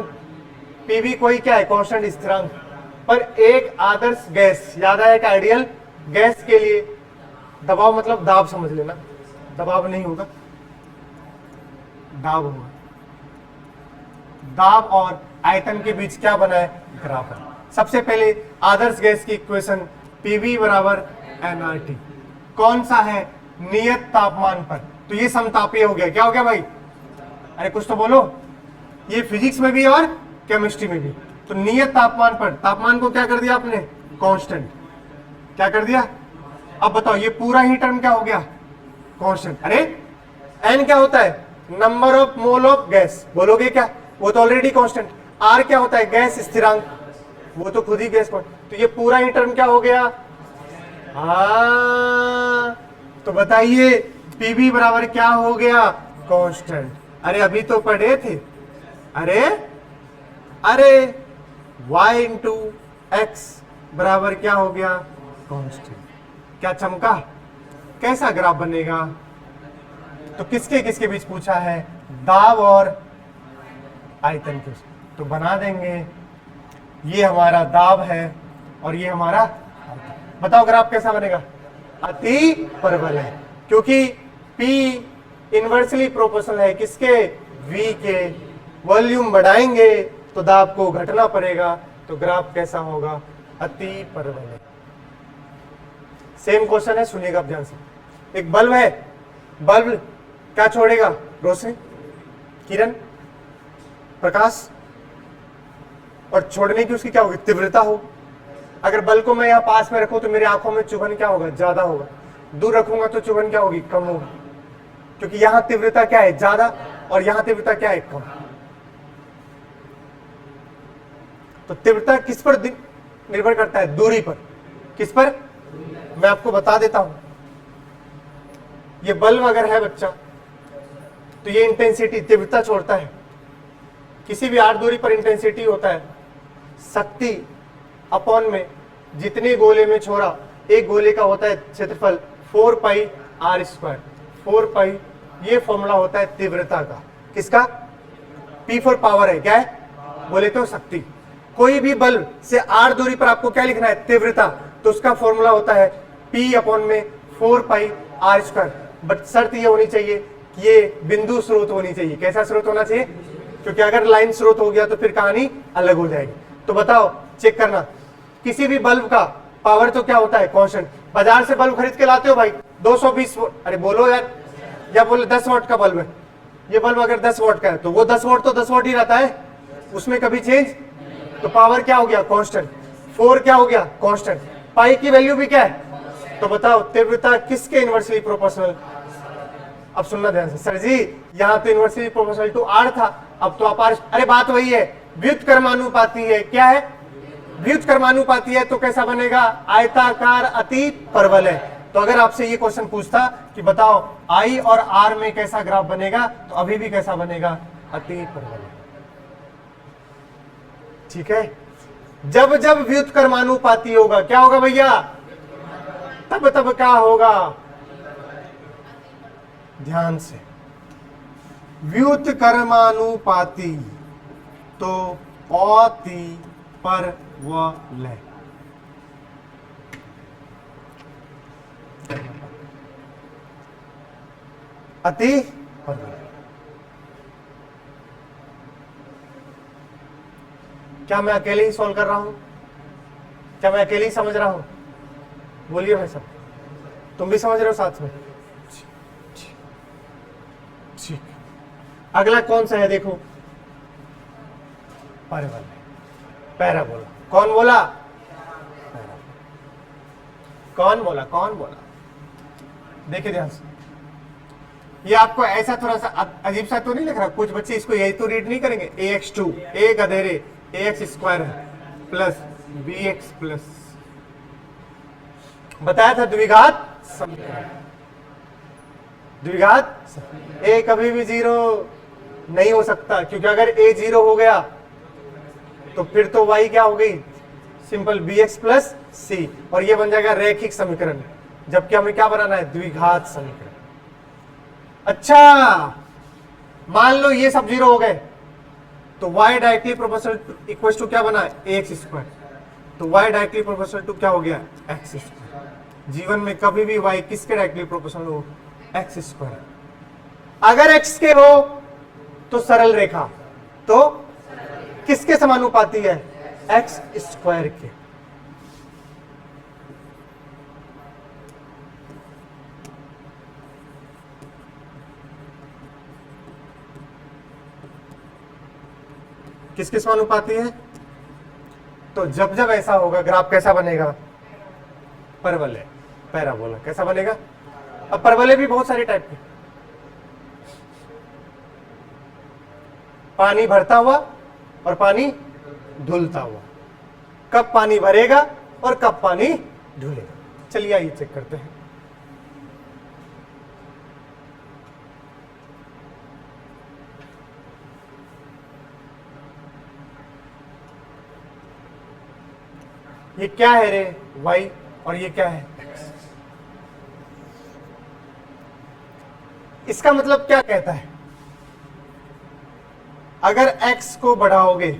पीवी कोई क्या है, कांस्टेंट स्थिरांक, पर एक आदर्श गैस, याद आया एक आइडियल गैस के लिए दबाव, मतलब दाब समझ लेना, दबाव नहीं होगा, दाब होगा। दाब और आयतन के बीच क्या बना है, ग्राफ है। सबसे पहले आदर्श गैस की इक्वेशन पीवी बराबर nRT, कौन सा है, नियत तापमान पर, तो ये समतापीय हो गया। क्या हो गया भाई, अरे कुछ तो बोलो, ये फिजिक्स में भी और केमिस्ट्री में भी। तो नियत तापमान पर, तापमान को क्या कर दिया आपने, कांस्टेंट, क्या कर दिया। अब बताओ ये पूरा ही टर्म क्या हो गया, कांस्टेंट। अरे n क्या होता है, number of mole of gas, बोलोगे क्या, वो तो ऑलरेडी कांस्टेंट। r क्या होता है, गैस स्थिरांक, वो तो खुद ही गैस कौन, तो ये पूरा ही टर्म क्या हो गया। हाँ, तो बताइए पीवी बराबर क्या हो गया, कांस्टेंट। अरे अभी तो पढ़े थे, अरे y इंटू एक्स बराबर क्या हो गया, कांस्टेंट। क्या चमका, कैसा ग्राफ बनेगा। तो किसके किसके बीच पूछा है, दाब और आयतन के, तो बना देंगे। ये हमारा दाब है और ये हमारा आयतन। बताओ ग्राफ कैसा बनेगा, अति परवलय, क्योंकि P इनवर्सली प्रोपोर्शनल है किसके, V के। वॉल्यूम बढ़ाएंगे तो दाब को घटना पड़ेगा, तो ग्राफ कैसा होगा, अति परवलय। सेम क्वेश्चन है, सुनिएगा आप ध्यान से। एक बल्ब है, बल्ब क्या छोड़ेगा, रोशनी, किरण। प्रकाश, और छोड़ने की उसकी क्या होगी, तीव्रता हो। अगर बल को मैं यहाँ पास में रखूं तो मेरी आंखों में चुभन क्या होगा, ज्यादा होगा। दूर रखूंगा तो चुभन क्या होगी, कम होगी, क्योंकि यहाँ तीव्रता क्या है, ज्यादा, और यहाँ तीव्रता क्या है, कम। तो तीव्रता किस पर निर्भर करता है, दूरी पर। किस पर, मैं आपको बता देता हूं। ये बल्ब अगर है बच्चा, तो ये इंटेंसिटी, तीव्रता छोड़ता है। किसी भी r दूरी पर इंटेंसिटी होता है शक्ति अपॉन में जितने गोले में छोड़ा, एक गोले का होता है क्षेत्रफल 4 पाई r स्क्वायर। 4 पाई ये फॉर्मूला होता है तीव्रता का। किसका, P फॉर पावर है, क्या है, बोले तो शक्ति। कोई भी बल्ब से r दूरी पर आपको क्या लिखना है, तीव्रता, तो उसका फॉर्मूला होता है P अपॉन में 4 पाई r स्क्वायर। बट शर्त ये होनी चाहिए कि ये बिंदु स्रोत होनी चाहिए। कैसा स्रोत होना चाहिए, क्योंकि अगर लाइन स्रोत हो गया तो फिर कहानी अलग हो जाएगी। तो बताओ, चेक करना, किसी भी बल्ब का पावर तो क्या होता है, कांस्टेंट। बाजार से बल्ब खरीद के लाते हो भाई 220 वोल्ट, अरे बोलो यार, या बोले 10 वोल्ट का बल्ब है, ये बल्ब अगर 10 वोल्ट का है तो वो 10 वोल्ट तो 10 वोल्ट ही रहता है, उसमें कभी चेंज। तो पावर क्या हो गया, कांस्टेंट। 4 क्या हो गया, कांस्टेंट। पाई की वैल्यू भी क्या है, तो बताओ तीव्रता किसके इनवर्सली प्रोपोर्शनल। अब सुनना ध्यान से, सर जी यहाँ तो इनवर्सली प्रोपोर्शनल टू r था, अब तो आप r, अरे बात वही है, व्युत्क्रमानुपाती है। क्या है, व्युत्क्रमानुपाती है, तो कैसा बनेगा, आयताकार अति परवलय। तो अगर आपसे ये क्वेश्चन पूछता कि बताओ I और R में कैसा ग्राफ बनेगा, तो अभी भी कैसा बनेगा, अति परवलय। ठीक है, जब जब व्युत्क्रमानुपाती होगा, क्या होगा भैया, तब तब क्या होगा, ध्यान से, व्युत्क्रमानुपाती तो अति परवलय। अति परवलय। क्या मैं अकेले ही सॉल्व कर रहा हूं, क्या मैं अकेले ही समझ रहा हूं, बोलिए भाई साहब, तुम भी समझ रहे हो साथ में। ठीक, अगला कौन सा है, देखो, परवलय, पैराबोला। कौन बोला, कौन बोला, कौन बोला, देखिए ध्यान से, ये आपको ऐसा थोड़ा सा अजीब सा तो नहीं लग रहा, कुछ बच्चे इसको यही तो रीड नहीं करेंगे, ax2 एक अधेरे ax स्क्वायर है प्लस bx प्लस, बताया था द्विघात समीकरण। द्विघात a कभी भी 0 नहीं हो सकता, क्योंकि अगर a 0 हो गया तो फिर तो y क्या हो गई, सिंपल bx प्लस c, और ये बन जाएगा रैखिक समीकरण, जबकि हमें क्या बनाना है, द्विघात समीकरण। अच्छा, मान लो ये सब 0 हो गए, तो y directly proportional equal to क्या बना है, ax स्क्वायर, तो y डायरेक्टली प्रोपोर्शनल टू क्या हो गया, x स्क्वायर। जीवन में कभी भी y किसके डायरेक्टली प्रोपोर्शनल हो, x स्क्वायर। अगर x के हो तो सरल रेखा, तो किसके समानुपाती है, x स्क्वायर के। किसके समानुपाती है, तो जब जब ऐसा होगा ग्राफ कैसा बनेगा, परवलय, पैराबोला। कैसा बनेगा, अब परवलय भी बहुत सारे टाइप के, पानी भरता हुआ और पानी धुलता हुआ, कब पानी भरेगा और कब पानी धुलेगा। चलिए आइए चेक करते हैं। ये क्या है रे, y, और ये क्या है, x। इसका मतलब क्या कहता है, अगर x को बढ़ाओगे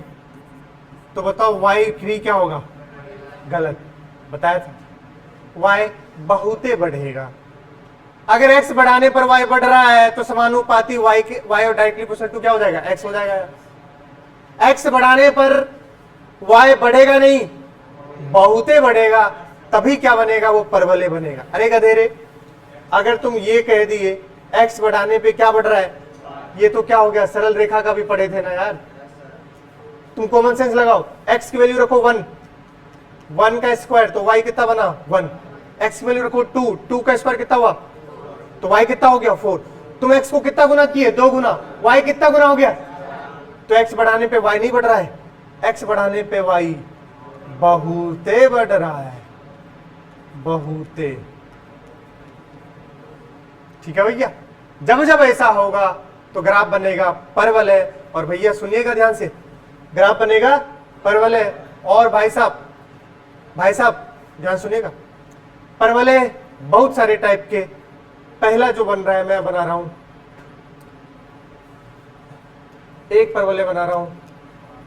तो बताओ y3 क्या होगा, गलत, बताया था, y बहुते बढ़ेगा। अगर x बढ़ाने पर y बढ़ रहा है तो समानुपाती y और डायरेक्टली प्रोपोर्शनल टू क्या हो जाएगा, x हो जाएगा। x बढ़ाने पर y बढ़ेगा नहीं, बहुते बढ़ेगा, तभी क्या बनेगा, वो परवलय बनेगा। अरे गधेरे, अगर तुम ये कह दिए x बढ़ाने पे क्या बढ़ रहा है, ये तो क्या हो गया, सरल रेखा का भी पढ़े थे ना यार, तुम कॉमन सेंस लगाओ, x की वैल्यू रखो 1, 1 का स्क्वायर तो y कितना बना 1, x की वैल्यू रखो 2, 2 का स्क्वायर कितना हुआ, तो y कितना हो गया 4। तुम x को कितना गुना किए, 2 गुना, y कितना गुना हो गया, तो x बढ़ाने पे y नहीं बढ़ रहा है, x बढ़ाने पे y बहुते बढ़ रहा है, बहुते। ठीक है भैया, जब जब ऐसा होगा तो ग्राफ बनेगा परवलय है। और भैया सुनिएगा ध्यान से, ग्राफ बनेगा परवलय है। और भाई साहब ध्यान सुनिएगा, परवलय बहुत सारे टाइप के, पहला जो बन रहा है मैं बना रहा हूं, एक परवलय बना रहा हूं,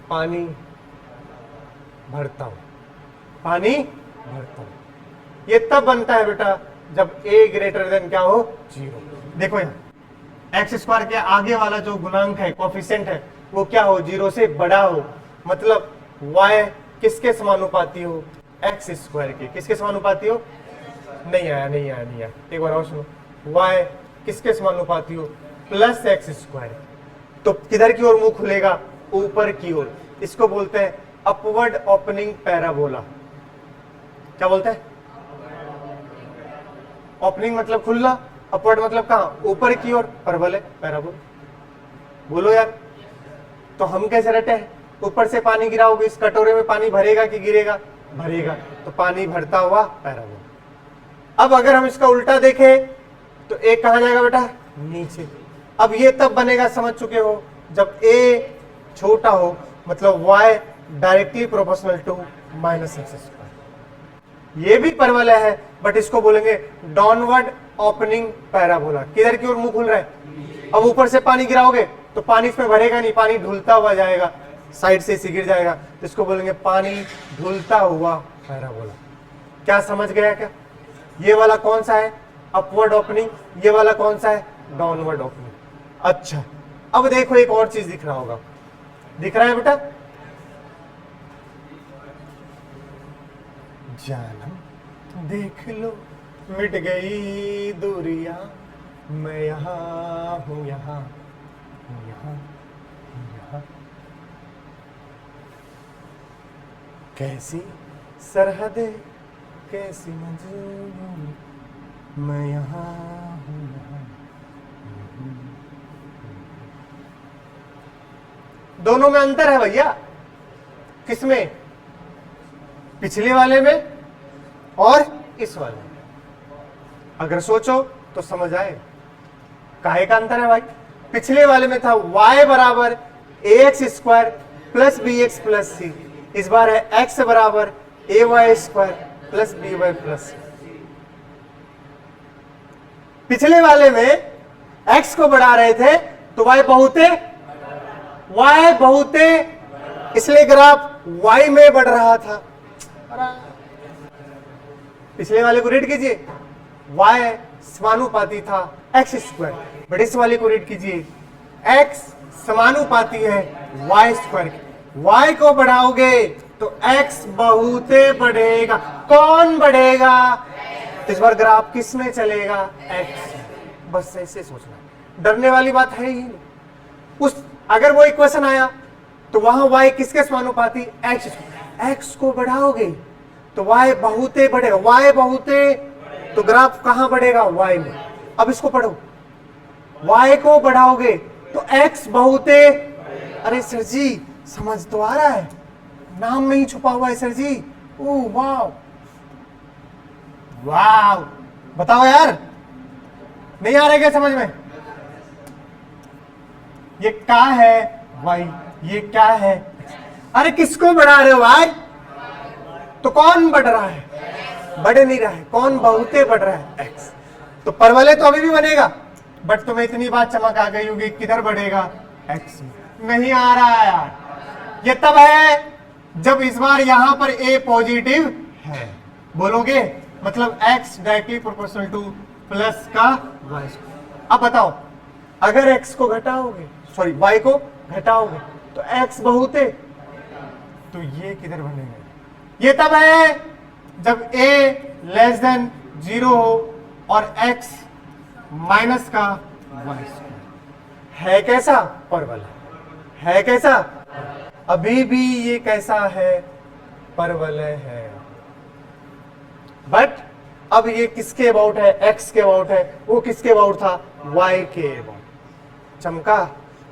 पानी भरता हूं, पानी भरता हूं। ये तब बनता है बेटा जब a ग्रेटर देन क्या हो 0। देखो यहाँ एक्स स्क्वायर के आगे वाला जो गुणांक है, कोफिशिएंट है, वो क्या हो 0 से बड़ा हो, मतलब y किसके समानुपाती हो, एक्स स्क्वायर के। किसके समानुपाती हो, नहीं आया, एक बार और सुनो, y किसके समानुपाती हो, प्लस एक्स स्क्वायर। तो किधर की ओर मुंह खुलेगा, ऊपर की ओर। इसको बोलते हैं अपवर्ड ओपनिंग पैराबोला। क्या बोलते हैं, ओपनिंग मतलब खुलना, अपवर्ड मतलब कहां, ऊपर की ओर, परवलय पैराबोला। बोलो यार, तो हम कैसे रटे हैं, ऊपर से पानी गिराओगे, इस कटोरे में पानी भरेगा कि गिरेगा, भरेगा, तो पानी भरता हुआ पैराबोला। अब अगर हम इसका उल्टा देखें तो एक कहां जाएगा बेटा, नीचे। अब ये तब बनेगा, समझ चुके हो, जब a छोटा हो, मतलब y directly proportional to minus x square. ये भी परवलय है, बट इसको बोलेंगे डाउनवर्ड ओपनिंग पैराबोला। किधर की ओर मुंह खुल रहा है, अब ऊपर से पानी गिराओगे तो पानी इसमें भरेगा नहीं, पानी ढुलता हुआ जाएगा, साइड से इसी गिर जाएगा, तो इसको बोलेंगे पानी ढुलता हुआ पैराबोला। क्या समझ गया क्या, ये वाला कौन सा है अपवर्ड ओपनिंग, ये वाला कौन सा है डाउनवर्ड ओपनिंग। अच्छा, अब देखो एक और चीज दिख रहा होगा, दिख रहा है बेटा, जानम देख लो मिट गई दूरियां, मैं यहाँ हूं, यहाँ हूं, यहाँ हूं, यहाँ। कैसी सरहदें, कैसी मंजूर, मैं यहाँ हूं, यहाँ। दोनों में अंतर है भैया, किसमें, पिछले वाले में और इस वाले में। अगर सोचो तो समझ आए काहे का अंतर है भाई। पिछले वाले में था y बराबर ax square plus bx plus c, इस बार है x बराबर ay square plus by plus c। पिछले वाले में x को बढ़ा रहे थे तो y बहुते, इसलिए ग्राफ y में बढ़ रहा था। पिछले वाले को रीड कीजिए, y समानुपाती था x स्क्वायर, बट इस वाले को रीड कीजिए, x समानुपाती है y स्क्वायर। y को बढ़ाओगे तो x बहुते बढ़ेगा। कौन बढ़ेगा, इस बार ग्राफ किस में चलेगा, x। बस ऐसे सोचना, डरने वाली बात है ही नहीं। उस अगर वो इक्वेशन आया तो वहां y किसके समानुपाती, x को बढ़ाओगे तो y बहुते बढ़ेगा, y बहुते, तो ग्राफ कहां बढ़ेगा, y में। अब इसको पढ़ो, y को बढ़ाओगे तो x बहुते, अरे सर जी समझ तो आ रहा है, नाम में ही छुपा हुआ है सर जी। ओह वाव वाव, बताओ यार, नहीं आ रहा है क्या समझ में। ये क्या है y, ये क्या है, अरे किसको बढ़ा रहे हो भाई, तो कौन बढ़ रहा है, बढ़ नहीं रहा है, कौन बहुते बढ़ रहा है, x। तो परवलय तो अभी भी बनेगा, बट तुम्हें इतनी बात चमक आ गई होगी, किधर बढ़ेगा, x में। नहीं आ रहा है यार, ये तब है जब इस बार यहां पर a पॉजिटिव है, बोलोगे मतलब x directly proportional two plus का y। अब बताओ, अगर x को घटाओगे, सॉरी y को घटाओगे तो x बहुते, तो ये किधर बनेगा, ये तब है जब a लेस देन 0 हो और x माइनस का y स्क्वायर। है कैसा परवलय, है कैसा, अभी भी ये कैसा है, परवलय है। बट अब ये किसके अबाउट है, एक्स के अबाउट है, वो किसके अबाउट था, वाई के अबाउट। चमका।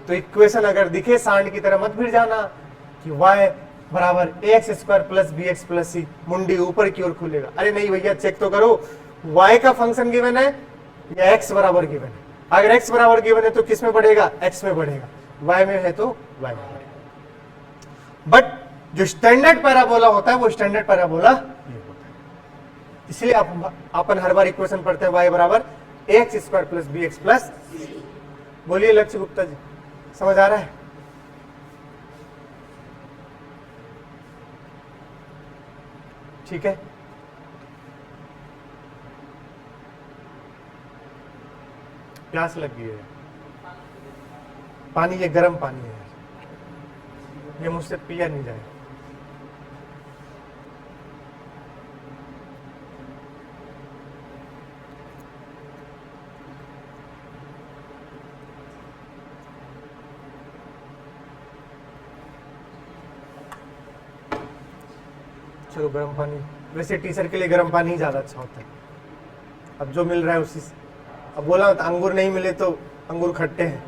तो इक्वेशन अगर दिखे सांड की तरह मत भिड़ जाना कि y बराबर ax square plus B x plus C, मुंडी ऊपर की ओर खुलेगा। अरे नहीं भैया, चेक तो करो y का फंक्शन गिवन है या x बराबर गिवन है। अगर x बराबर गिवन है तो किस में बढ़ेगा, x में बढ़ेगा, y में है तो y में बढ़ेगा। बट जो स्टैंडर्ड पैराबोला होता है वो स्टैंडर्ड पैराबोला ये होता है। इसलिए अपन हर बार इक्वेशन पढ़ते हैं y बराबर ax square plus B x plus. बोलिए लक्ष्य गुप्ता जी, समझ आ रहा है? ठीक है। प्यास लग गई है, पानी, ये गर्म पानी है, ये मुझसे पिया नहीं जाए। चलो गर्म पानी, वैसे टीचर के लिए गर्म पानी ही ज्यादा अच्छा होता है। अब जो मिल रहा है उसी से। अब बोला तो अंगूर नहीं मिले तो अंगूर खट्टे हैं।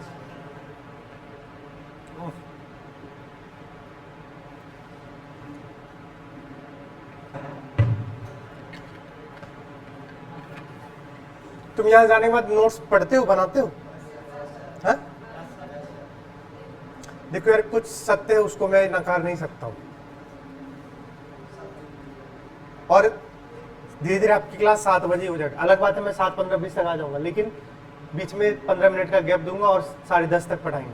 तुम यहां जाने के बाद नोट्स पढ़ते हो, बनाते हो? हाँ? देखो यार, कुछ सत्य है उसको मैं नकार नहीं सकता हूं। और धीरे धीरे आपकी क्लास 7 बजे हो जाएगी। अलग बात है मैं 7:15-20 तक आ जाऊंगा, लेकिन बीच में 15 मिनट का गैप दूंगा और 10:30 तक पढ़ाएंगे।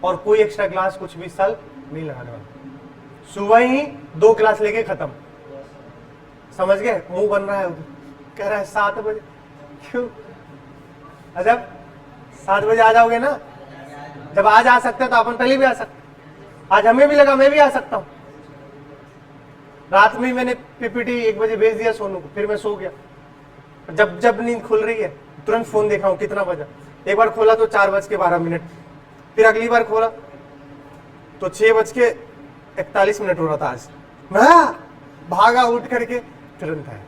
और कोई एक्स्ट्रा क्लास कुछ भी इस साल नहीं लगाने वाला। सुबह ही 2 क्लास लेके खत्म। समझ गए? मुंह बन रहा है उधर, कह रहा है 7 बजे। क्यों? जब 7 बजे आ जाओगे ना, जब आज आ सकते हैं तो अपन पहले भी आ सकते। आज हमें भी लगा मैं भी आ सकता हूं। रात में मैंने पीपीटी 1 बजे भेज दिया सोनू को, फिर मैं सो गया। जब जब नींद खुल रही है तुरंत फोन देखा हूं कितना बजा। एक बार खोला तो 4:12, फिर अगली बार खोला तो 6:41 हो रहा था। आज मैं भागा उठ करके तुरंत आया।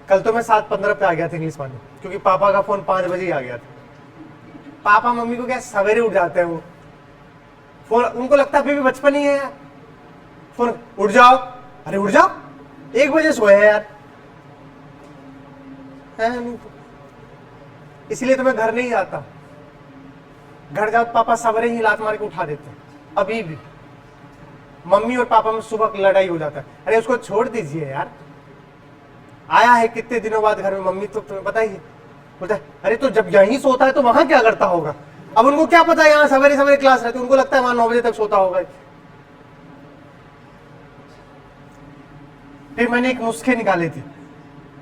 कल तो मैं 7:15 पे आ गया था इंग्लिश पानी, क्योंकि पापा का फोन 5 बजे ही आ गया था। पापा मम्मी को क्या सवेरे उठ जाते हैं वो, फोन उनको लगता है अभी भी बचपन ही है यार। फोन, उठ जाओ, अरे उठ जाओ, 1 बजे सोए हैं यार। है नहीं तो इसलिए तो मैं घर नहीं जाता। घर जाओ पापा सवेरे ही लात मार के उठा देते हैं। अभी भी मम्मी और पापा में सुबह लड़ाई हो जाता है। अरे उसको छोड़ दीजिए यार, आया है कितने दिनों बाद घर में। मम्मी तो तुम्हें पता ही है, बोलता है अरे तो जब यहीं सोता है तो वहां क्या करता होगा। अब उनको क्या पता है यहाँ सवेरे सवेरे क्लास रहती है, उनको लगता है वहां 9 बजे तक सोता होगा। फिर मैंने एक नुस्खे निकाले थे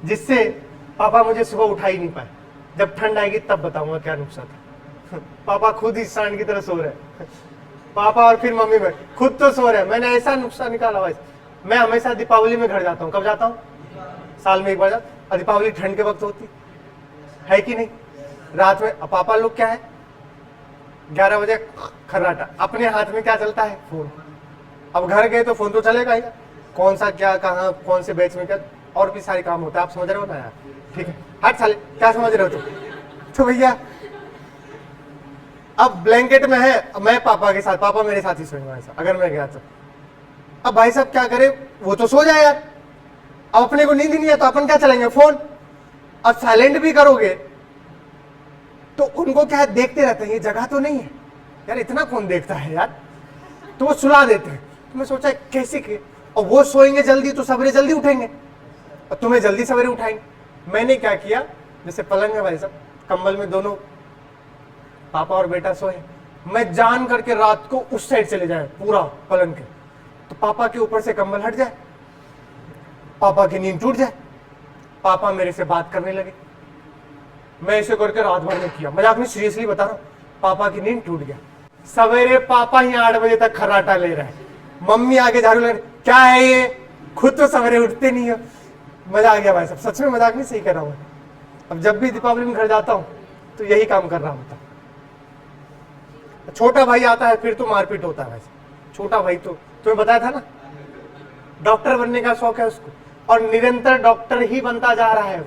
जिससे पापा मुझे सुबह उठा ही नहीं पाए। जब ठंड आएगी तब बताऊंगा क्या नुस्खा था। पापा खुद ही सांड की तरह सो रहे हैं। पापा और फिर मम्मी में खुद तो सो रहे हैं। मैंने ऐसा नुस्खा निकाला भाई। मैं हमेशा दीपावली में घर जाता हूँ। कब जाता हूँ? साल में 1 बार जाता। और दीपावली ठंड के वक्त होती है कि नहीं? रात में पापा लोग क्या है 11 बजे खर्राटा, अपने हाथ में क्या चलता है? फोन। अब घर गए तो फोन तो चलेगा ही, कौन सा क्या कहाँ कौन से बैच में क्या, और भी सारे काम होता है। आप समझ रहे हो ना यार? ठीक है, हट साले, क्या समझ रहे हो तुम? तो भैया अब ब्लैंकेट में है, मैं पापा के साथ, पापा मेरे साथ ही सोएंगे ऐसा अगर मैं गया तो। अब भाई साहब क्या करे, वो तो सो जाए यार। अब अपने को नींद ही नहीं है तो अपन क्या चलेंगे? फोन। अब साइलेंट भी करोगे तो उनको क्या है, देखते रहते हैं ये जगह तो नहीं है यार, इतना कौन देखता है यार, तो वो सुला देते हैं। तो मैं सोचा कैसे के, और वो सोएंगे जल्दी तो सवेरे जल्दी उठेंगे और तुम्हें जल्दी सवेरे उठाएंगे। मैंने क्या किया, जैसे पलंग है भाई साहब, कंबल में दोनों पापा और बेटा सोए, मैं जान करके रात को उस साइड चले जाए पूरा पलंग के, तो पापा के ऊपर से कंबल हट जाए, पापा की नींद टूट जाए, पापा मेरे से बात करने लगे। मैं ऐसे करके रात भर में किया, मजाक नहीं सीरियसली बता रहा हूं। पापा की नींद टूट गया। सवेरे पापा ही 8 बजे तक खर्राटा ले रहे हैं, मम्मी आगे झाड़ू ले रही, क्या है ये, खुद तो सवेरे उठते नहीं हो। मजा आ गया भाई साहब, सच में मजाक नहीं, सही कर रहा हूं। अब जब भी दीपावली में घर जाता हूं तो यही काम कर रहा होता। छोटा भाई आता है फिर तो मारपीट होता है वैसे। छोटा भाई तो तुम्हें बताया था ना, डॉक्टर बनने का शौक है उसको, और निरंतर डॉक्टर ही बनता जा रहा है,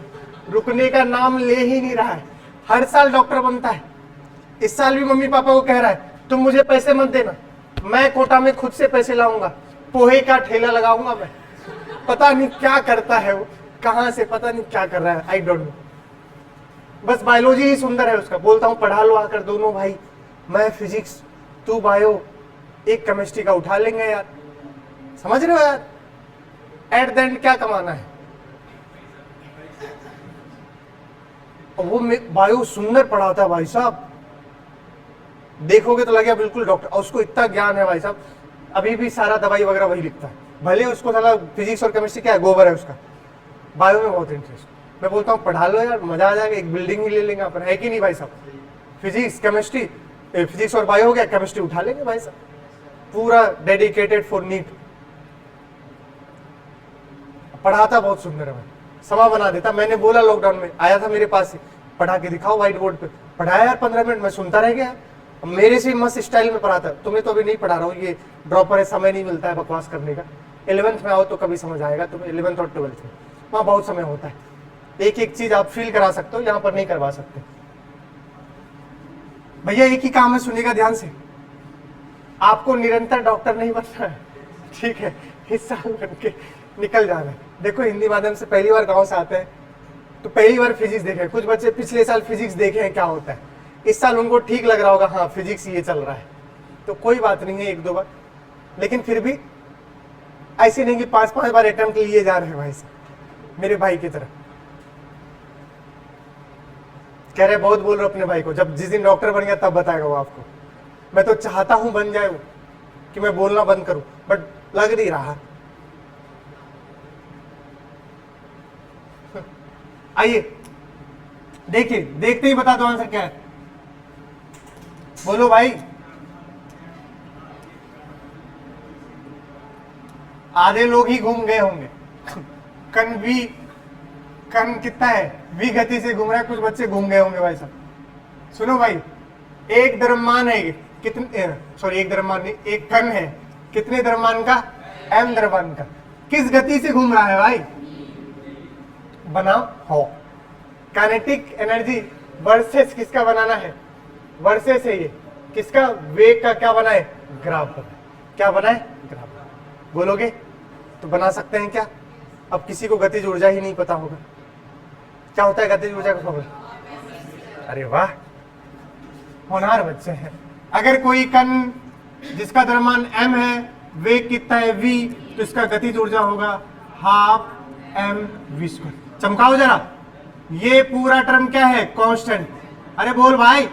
रुकने का नाम ले ही नहीं रहा है। हर साल डॉक्टर बनता है। इस साल भी मम्मी पापा को कह रहा है तुम मुझे पैसे मत देना, मैं कोटा में खुद से पैसे लाऊंगा, पोहे का ठेला लगाऊंगा मैं। पता नहीं क्या करता है वो, कहां से पता नहीं क्या कर रहा है, आई डोंट नो। बस बायोलॉजी ही सुंदर है उसका। बोलता हूं पढ़ा लो आकर दोनों भाई, मैं फिजिक्स तू बायो, एक केमिस्ट्री का उठा लेंगे यार। समझ रहे हो यार, एट द एंड क्या कमाना है। और वो बायो सुंदर पढ़ाता है भाई साहब, देखोगे तो लगेगा बिल्कुल डॉक्टर। और उसको इतना ज्ञान है भाई साहब, अभी भी सारा दवाई वगैरह वही लिखता है। भले उसको साला फिजिक्स और केमिस्ट्री क्या है, गोबर है उसका, बायो में बहुत इंटरेस्ट। मैं बोलता हूँ पढ़ा लो यार, मजा आ जाएगा, एक बिल्डिंग ही ले लेंगे अपन, है कि नहीं भाई साहब। फिजिक्स केमिस्ट्री, फिजिक्स और बायो हो गया, केमिस्ट्री उठा लेंगे भाई साहब, पूरा डेडिकेटेड फॉर नीट। पढ़ाता बहुत सुंदर है भाई, समा बना देता। मैंने बोला लॉकडाउन में, आया था मेरे पास से, पढ़ा के दिखाओ व्हाइट बोर्ड पे। पढ़ाया यार 15 मिनट, मैं सुनता रह गया। मेरे से मस्त स्टाइल में पढ़ाता। तुम्हें तो अभी नहीं पढ़ा रहा हूँ, ये ड्रॉपर है, समय नहीं मिलता है बकवास करने का। 11th में आओ तो कभी समझ आएगा तुम्हें, 11th और 12th में, वहाँ बहुत समय होता है। एक एक चीज आप फील करा सकते हो, यहाँ पर नहीं करवा सकते। भैया एक ही काम है, सुनिएगा ध्यान से, आपको निरंतर डॉक्टर नहीं बनना है, ठीक है, इस साल बन के निकल जाना है। देखो हिंदी माध्यम से पहली बार गांव से आते हैं तो पहली बार फिजिक्स देखे। कुछ बच्चे पिछले साल फिजिक्स देखे हैं क्या होता है, इस साल उनको ठीक लग रहा होगा, हाँ फिजिक्स ये चल रहा है, तो कोई बात नहीं है, एक दो बार। लेकिन फिर भी ऐसे नहीं कि 5-5 बार अटेम्प्ट लिए जा रहे हैं भाई साहब, मेरे भाई की तरह। कह रहे बहुत बोल रहे हो अपने भाई को, जब जिस दिन डॉक्टर बन गया तब बताएगा वो आपको। मैं तो चाहता हूं बन जाए वो, कि मैं बोलना बंद करूं, बट लग नहीं रहा। आइए देखिए, देखते ही बता दो आंसर क्या है, बोलो भाई। आधे लोग ही घूम गए होंगे। कण कितना है, वी गति से घूम रहा है, कुछ बच्चे घूम गए होंगे भाई साहब। सुनो भाई, एक द्रव्यमान है कितने, सॉरी एक द्रव्यमान नहीं, एक कण है कितने द्रव्यमान का, m द्रव्यमान का, किस गति से घूम रहा है भाई, बनाओ हो। काइनेटिक एनर्जी वर्सेस किसका बनाना है, वर्सेस है ये, किसका, वेग का क्या बनाए, ग्राफ बनाए। क्या बनाए, ग्राफ। बोलोगे तो बना सकते हैं क्या। अब किसी को गतिज ऊर्जा ही नहीं पता होगा, क्या होता है गतिज ऊर्जा का फॉर्मूला। अरे वाह, होनहार बच्चे हैं। अगर कोई कण जिसका द्रव्यमान m है, वेग कितना है v, तो इसका गतिज ऊर्जा होगा 12 mv²। चमकाओ जरा, ये पूरा टर्म क्या है, कांस्टेंट। अरे बोल भाई,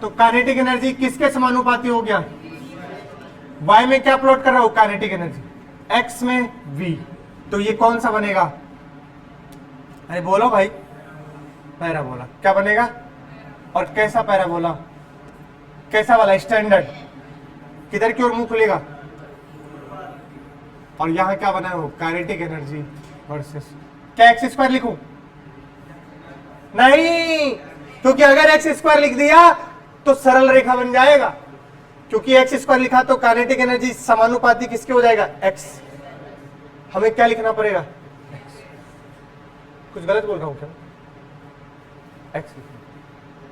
तो काइनेटिक एनर्जी किसके समानुपाती हो गया, y में क्या प्लॉट कर रहा हूं, काइनेटिक एनर्जी, x में v, तो ये कौन सा बनेगा, अरे बोलो भाई, पैराबोला। क्या बनेगा, और कैसा पैराबोला, कैसा वाला, स्टैंडर्ड, किधर की ओर मुंह खुलेगा, और यहां क्या बना है, काइनेटिक एनर्जी वर्सेस, क्या x² लिखूं, नहीं, क्योंकि अगर x² लिख दिया तो सरल रेखा बन जाएगा, क्योंकि x² लिखा तो काइनेटिक एनर्जी समानुपाती किसके हो जाएगा, x। हमें क्या लिखना पड़ेगा, x। कुछ गलत बोल रहा हूं क्या, x,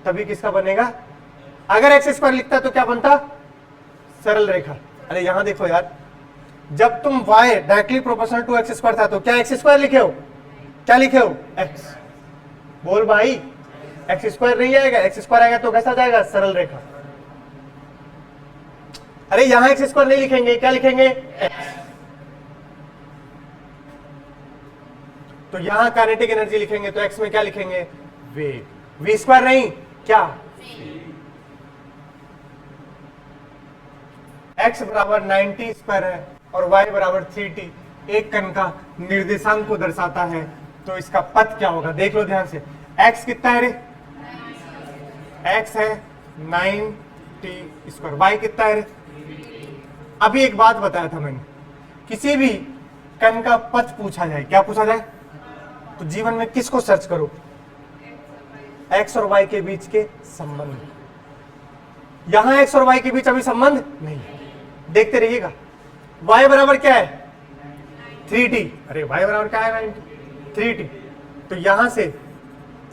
तभी किसका बनेगा, अगर x² लिखता तो क्या बनता, सरल रेखा। अरे यहां देखो यार, जब तुम y directly proportional to x² था तो क्या x² लिखे हो, क्या लिखे हो, x। बोल भाई, x² नहीं आएगा, x² आएगा तो कैसा जाएगा, सरल रेखा। अरे यहां x² नहीं लिखेंगे, क्या लिखेंगे, x। तो यहां काइनेटिक एनर्जी लिखेंगे तो x में क्या लिखेंगे, वेग। v² नहीं, क्या, x बराबर 90² है और y बराबर 3t एक कण का निर्देशांक को दर्शाता है, तो इसका पथ क्या होगा, देख लो ध्यान से। x कितना है रे, x है 9t², y कितना है रे। अभी एक बात बताया था मैंने, किसी भी कण का पथ पूछा जाए, क्या पूछा जाए, तो जीवन में किसको सर्च करो, x और y के बीच के संबंध। यहां x और y के बीच अभी संबंध नहीं है, देखते रहिएगा। y बराबर क्या है 3t, अरे y बराबर क्या है 3t, तो यहां से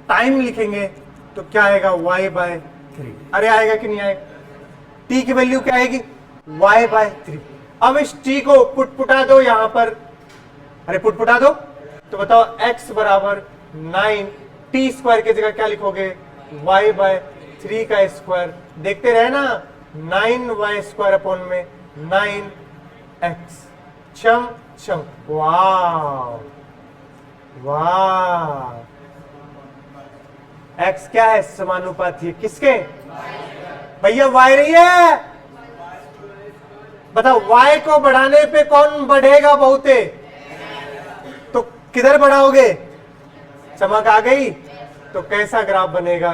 टाइम लिखेंगे तो क्या आएगा y/3, अरे आएगा कि नहीं आएगा, t की वैल्यू क्या आएगी y/3। अब इस t को पुटपुटा दो यहां पर, अरे पुटपुटा दो, तो बताओ x बराबर 9, t स्क्वायर की जगह क्या लिखोगे y/3 का स्क्वायर, देखते रहे ना 9y² अपॉन में 9x, चम चम, वाह वाह, x क्या है समानुपाती है किसके, भैया y नहीं है, बताओ y को बढ़ाने पे कौन बढ़ेगा बहुते, तो किधर बढ़ाओगे, चमक आ गई, तो कैसा ग्राफ बनेगा,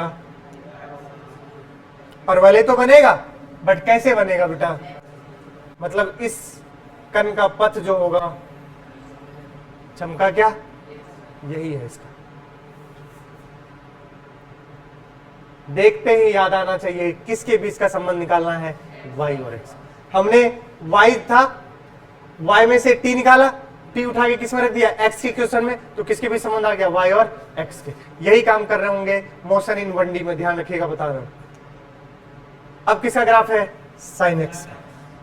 परवलय तो बनेगा बट कैसे बनेगा बेटा, मतलब इस कण का पथ जो होगा चमका क्या, यही है इसका, देखते ही याद आना चाहिए किसके बीच का संबंध निकालना है y और x। हमने y था, y में से t निकाला, t उठा के किस में रख दिया x के क्वेश्चन में, तो किसके बीच संबंध आ गया y और x के। यही काम कर रहे होंगे मोशन इन 1D में, ध्यान रखिएगा बता रहा हूं। अब किसका ग्राफ है sin x,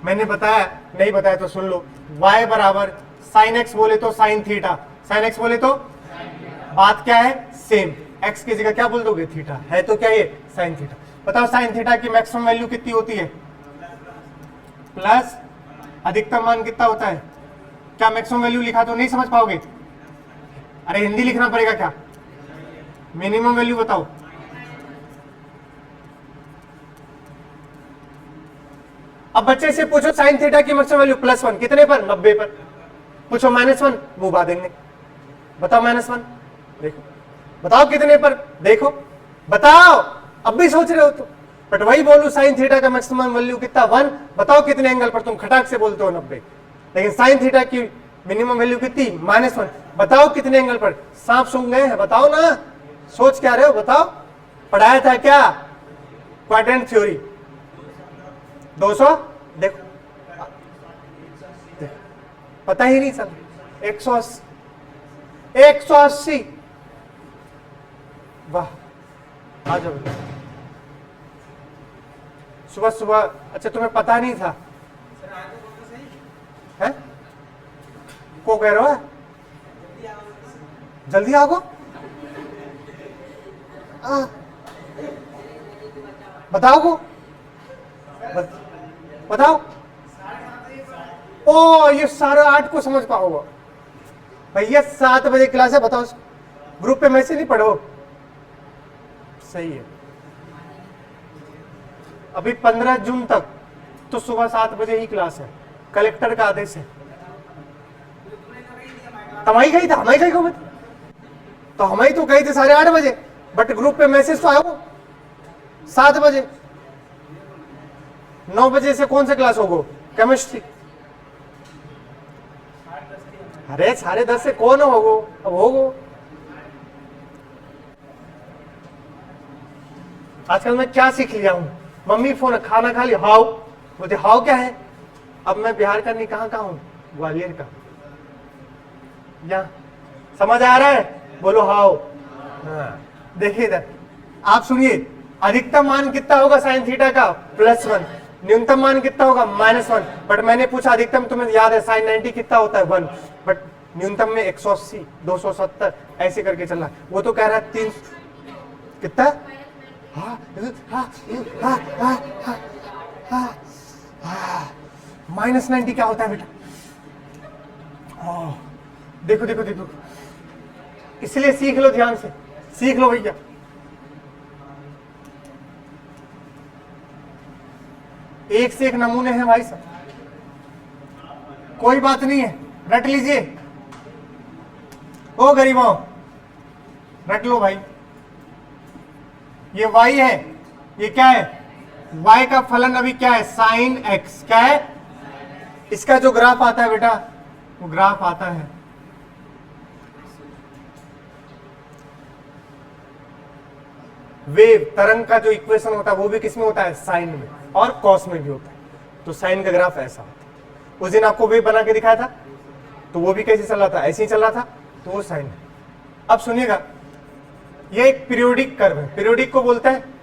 मैंने बताया नहीं बताया तो सुन लो, y बराबर sin x बोले तो sin थीटा, sin x बोले तो बात क्या है सेम, x की जगह क्या बोल दोगे थीटा, है तो क्या ये sin थीटा। बताओ sin थीटा की मैक्सिमम वैल्यू कितनी होती है, प्लस अधिकतम मान कितना होता है, क्या मैक्सिमम वैल्यू लिखा तो नहीं समझ पाओगे, अरे हिंदी लिखना पड़ेगा क्या, मिनिमम वैल्यू बताओ, अब बच्चे से पूछो साइन थीटा की मैक्सिमम वैल्यू +1 कितने पर 90 पर, पूछो -1 मुंह बा देंगे, बताओ -1 देखो, बताओ कितने पर, देखो बताओ, अब भी सोच रहे हो तो, बट वही बोलू साइन थीटा का मैक्सिमम वैल्यू कितना 1, बताओ कितने एंगल पर, तुम खटाक से बोलते हो 90, लेकिन साइन थीटा की मिनिमम वैल्यू कितनी -1, बताओ कितने एंगल पर, सांप सूंघ गए हैं बताओ ना, सोच क्या रहे हो बताओ, पढ़ाया था क्या क्वाड्रेंट थ्योरी 200, देखो पता ही नहीं चल, 180, वाह आ जाओ, सुबह सुबह, अच्छा तुम्हें पता नहीं था है, को कह रहे हो जल्दी आओ, बताओ को बताओ, ओ ये 8:30 को समझ पाओगे भैया, 7 बजे क्लास है, बताओ ग्रुप पे मैसेज नहीं पढ़ो, सही है, अभी 15 जून तक तो सुबह 7 बजे ही क्लास है, कलेक्टर का आदेश है, तमाही गई था हमारी गई को तो हमारी तो गई थे 8:30 बजे, बट ग्रुप पे मैसेज तो आया 7 बजे, 9 बजे से कौन सा क्लास होगा केमिस्ट्री, अरे 10:30 से कौन होगो, अब होगो, आजकल मैं क्या सीख लिया हूं, मम्मी फोन खाना खा लिया, हाउ, बोलते हाउ क्या है, अब मैं बिहार का नहीं कहां हूं, ग्वालियर का, यहाँ समझ आ रहा है, बोलो हाउ, हाँ देखिए इधर, आप सुनिए, अधिकतम मान कितना होगा साइन थीटा का +1, न्यूनतम मान कितना होगा -1, बट मैंने पूछा अधिकतम तुम्हें याद है साइन 90 कितना होता है 1, बट न्यूनतम में 180, 270 ऐसे करके चल रहा है, वो तो कह रहा है 3 कितना, -90 क्या होता है बेटा, देखो देखो देखो, इसलिए सीख लो, ध्यान से सीख लो भैया, एक से एक नमूने हैं भाई साहब, कोई बात नहीं है, रट लीजिए, ओ गरीबों रट लो भाई, ये y है, ये क्या है, y का फलन अभी क्या है साइन x, क्या है, इसका जो ग्राफ आता है बेटा, वो ग्राफ आता है वेव तरंग का जो इक्वेशन होता है वो भी किसमें होता है साइन में, और कॉस में भी होता है। तो साइन का ग्राफ ऐसा होता है। उस दिन आपको वेव बना के दिखाया था, तो वो भी कैसे चल रहा था, ऐसे ही चल रहा था, तो वो साइन है। अब सुनिएगा, ये एक पीरियोडिक कर्व है। पीरियोडिक को बोलते हैं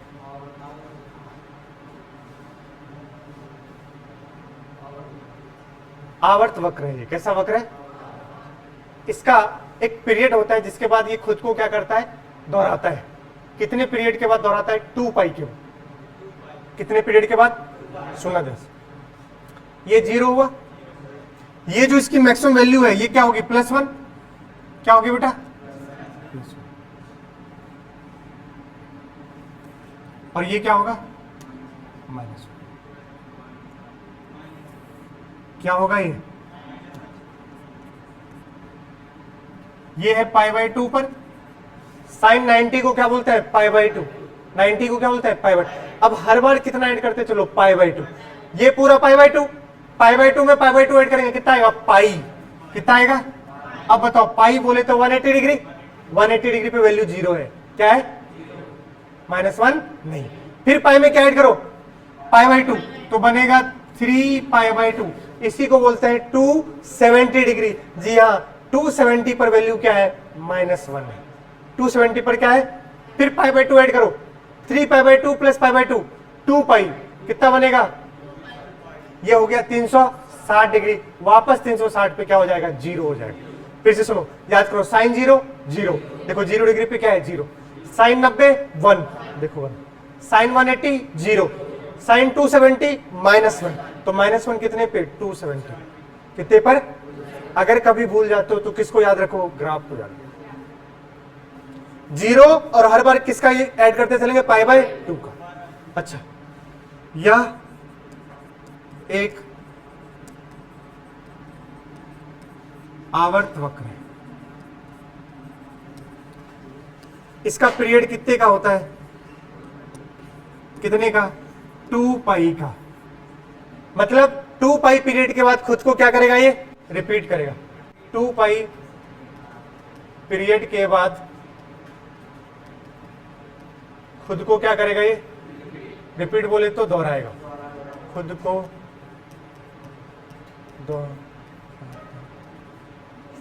आवर्त वक्र है। ये कैसा वक्र है? इसका एक पीरियड होता है जिसके बाद ये खुद को क्या करता है, दोहराता है। कितने पीरियड के बाद दोहराता है? 2 पाई के बाद। कितने पीरियड के बाद? 0 10। ये 0 हुआ। ये जो इसकी मैक्सिमम वैल्यू है ये क्या होगी? +1। क्या होगी बेटा? और ये क्या होगा? -1। क्या होगा ये है π/2 पर। साइन 90 को क्या बोलते हैं? π/2। 90 को क्या बोलते हैं? π/2। अब हर बार कितना ऐड करते चलो? π/2। ये पूरा π/2, π/2 में π/2 ऐड करेंगे, कितना आएगा? पाई। कितना आएगा? अब बताओ, पाई बोले तो 180 डिग्री। 180 डिग्री पे वैल्यू 0 है। क्या है? -1 नहीं। फिर पाई में क्या ऐड करो? π/2, तो बनेगा 3π/2। इसी को बोलते हैं 270 डिग्री। जी हाँ, 270 पर वैल्यू क्या है? -1 है। 270 पर क्या है? फिर π/2 ऐड करो, 3π/2 + π/2 2 पाई। कितना बनेगा? ये हो गया 360 डिग्री। वापस 360 पे क्या हो जाएगा? 0 हो जाएगा। फिर से सुनो, याद करो, साइन 0 0, देखो 0 डिग्री पे क्या है? 0। साइन 90 1, देखो 1। साइन 180 0। साइन 270 -1, तो -1 कितने पे? 270। कितने पर? अगर कभी भूल जाते हो तो किसको याद रखो? ग्राफ को याद रखो। 0 और हर बार किसका ये ऐड करते चलेंगे? π/2 का। अच्छा, यह एक आवर्त वक्र है। इसका पीरियड कितने का होता है? कितने का? 2 पाई का। मतलब 2 पाई पीरियड के बाद खुद को क्या करेगा? ये रिपीट करेगा। 2 पाई पीरियड के बाद खुद को क्या करेगा? ये रिपीट बोले तो दोहराएगा। खुद को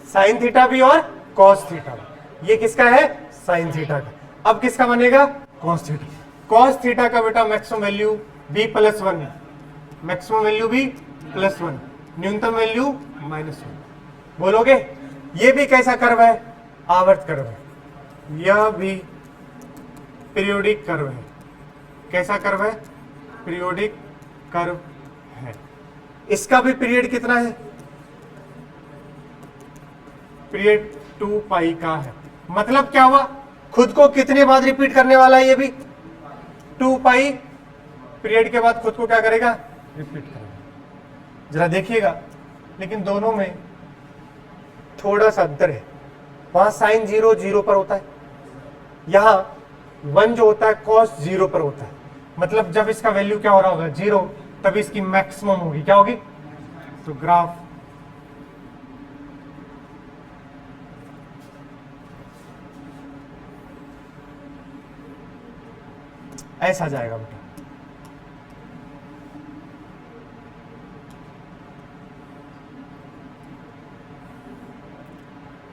साइन थीटा भी और कॉस थीटा। ये किसका है? साइन थीटा का। अब किसका बनेगा? Cos theta. कॉस थीटा का बेटा मैक्सिमम वैल्यू भी +1 है। मैक्सिमम वैल्यू भी +1, न्यूनतम वैल्यू -1। बोलोगे ये भी कैसा कर्व है? आवर्त कर्व है। यह भी पीरियोडिक कर्व है। कैसा कर्व है? पीरियोडिक कर्व है। इसका भी पीरियड कितना है? पीरियड 2 पाई का है। मतलब क्या हुआ? खुद को कितने बार रिपीट करने वाला है? ये भी 2 पाई पीरियड के बाद खुद को क्या करेगा? रिपीट करेगा। जरा देखिएगा, लेकिन दोनों में थोड़ा सा अंतर है। वहां साइन 0 0 पर होता है, यहां 1 जो होता है कॉस 0 पर होता है। मतलब जब इसका वैल्यू क्या हो रहा होगा? 0, तभी इसकी मैक्सिमम होगी। क्या होगी? तो ग्राफ ऐसा जाएगा बेटा।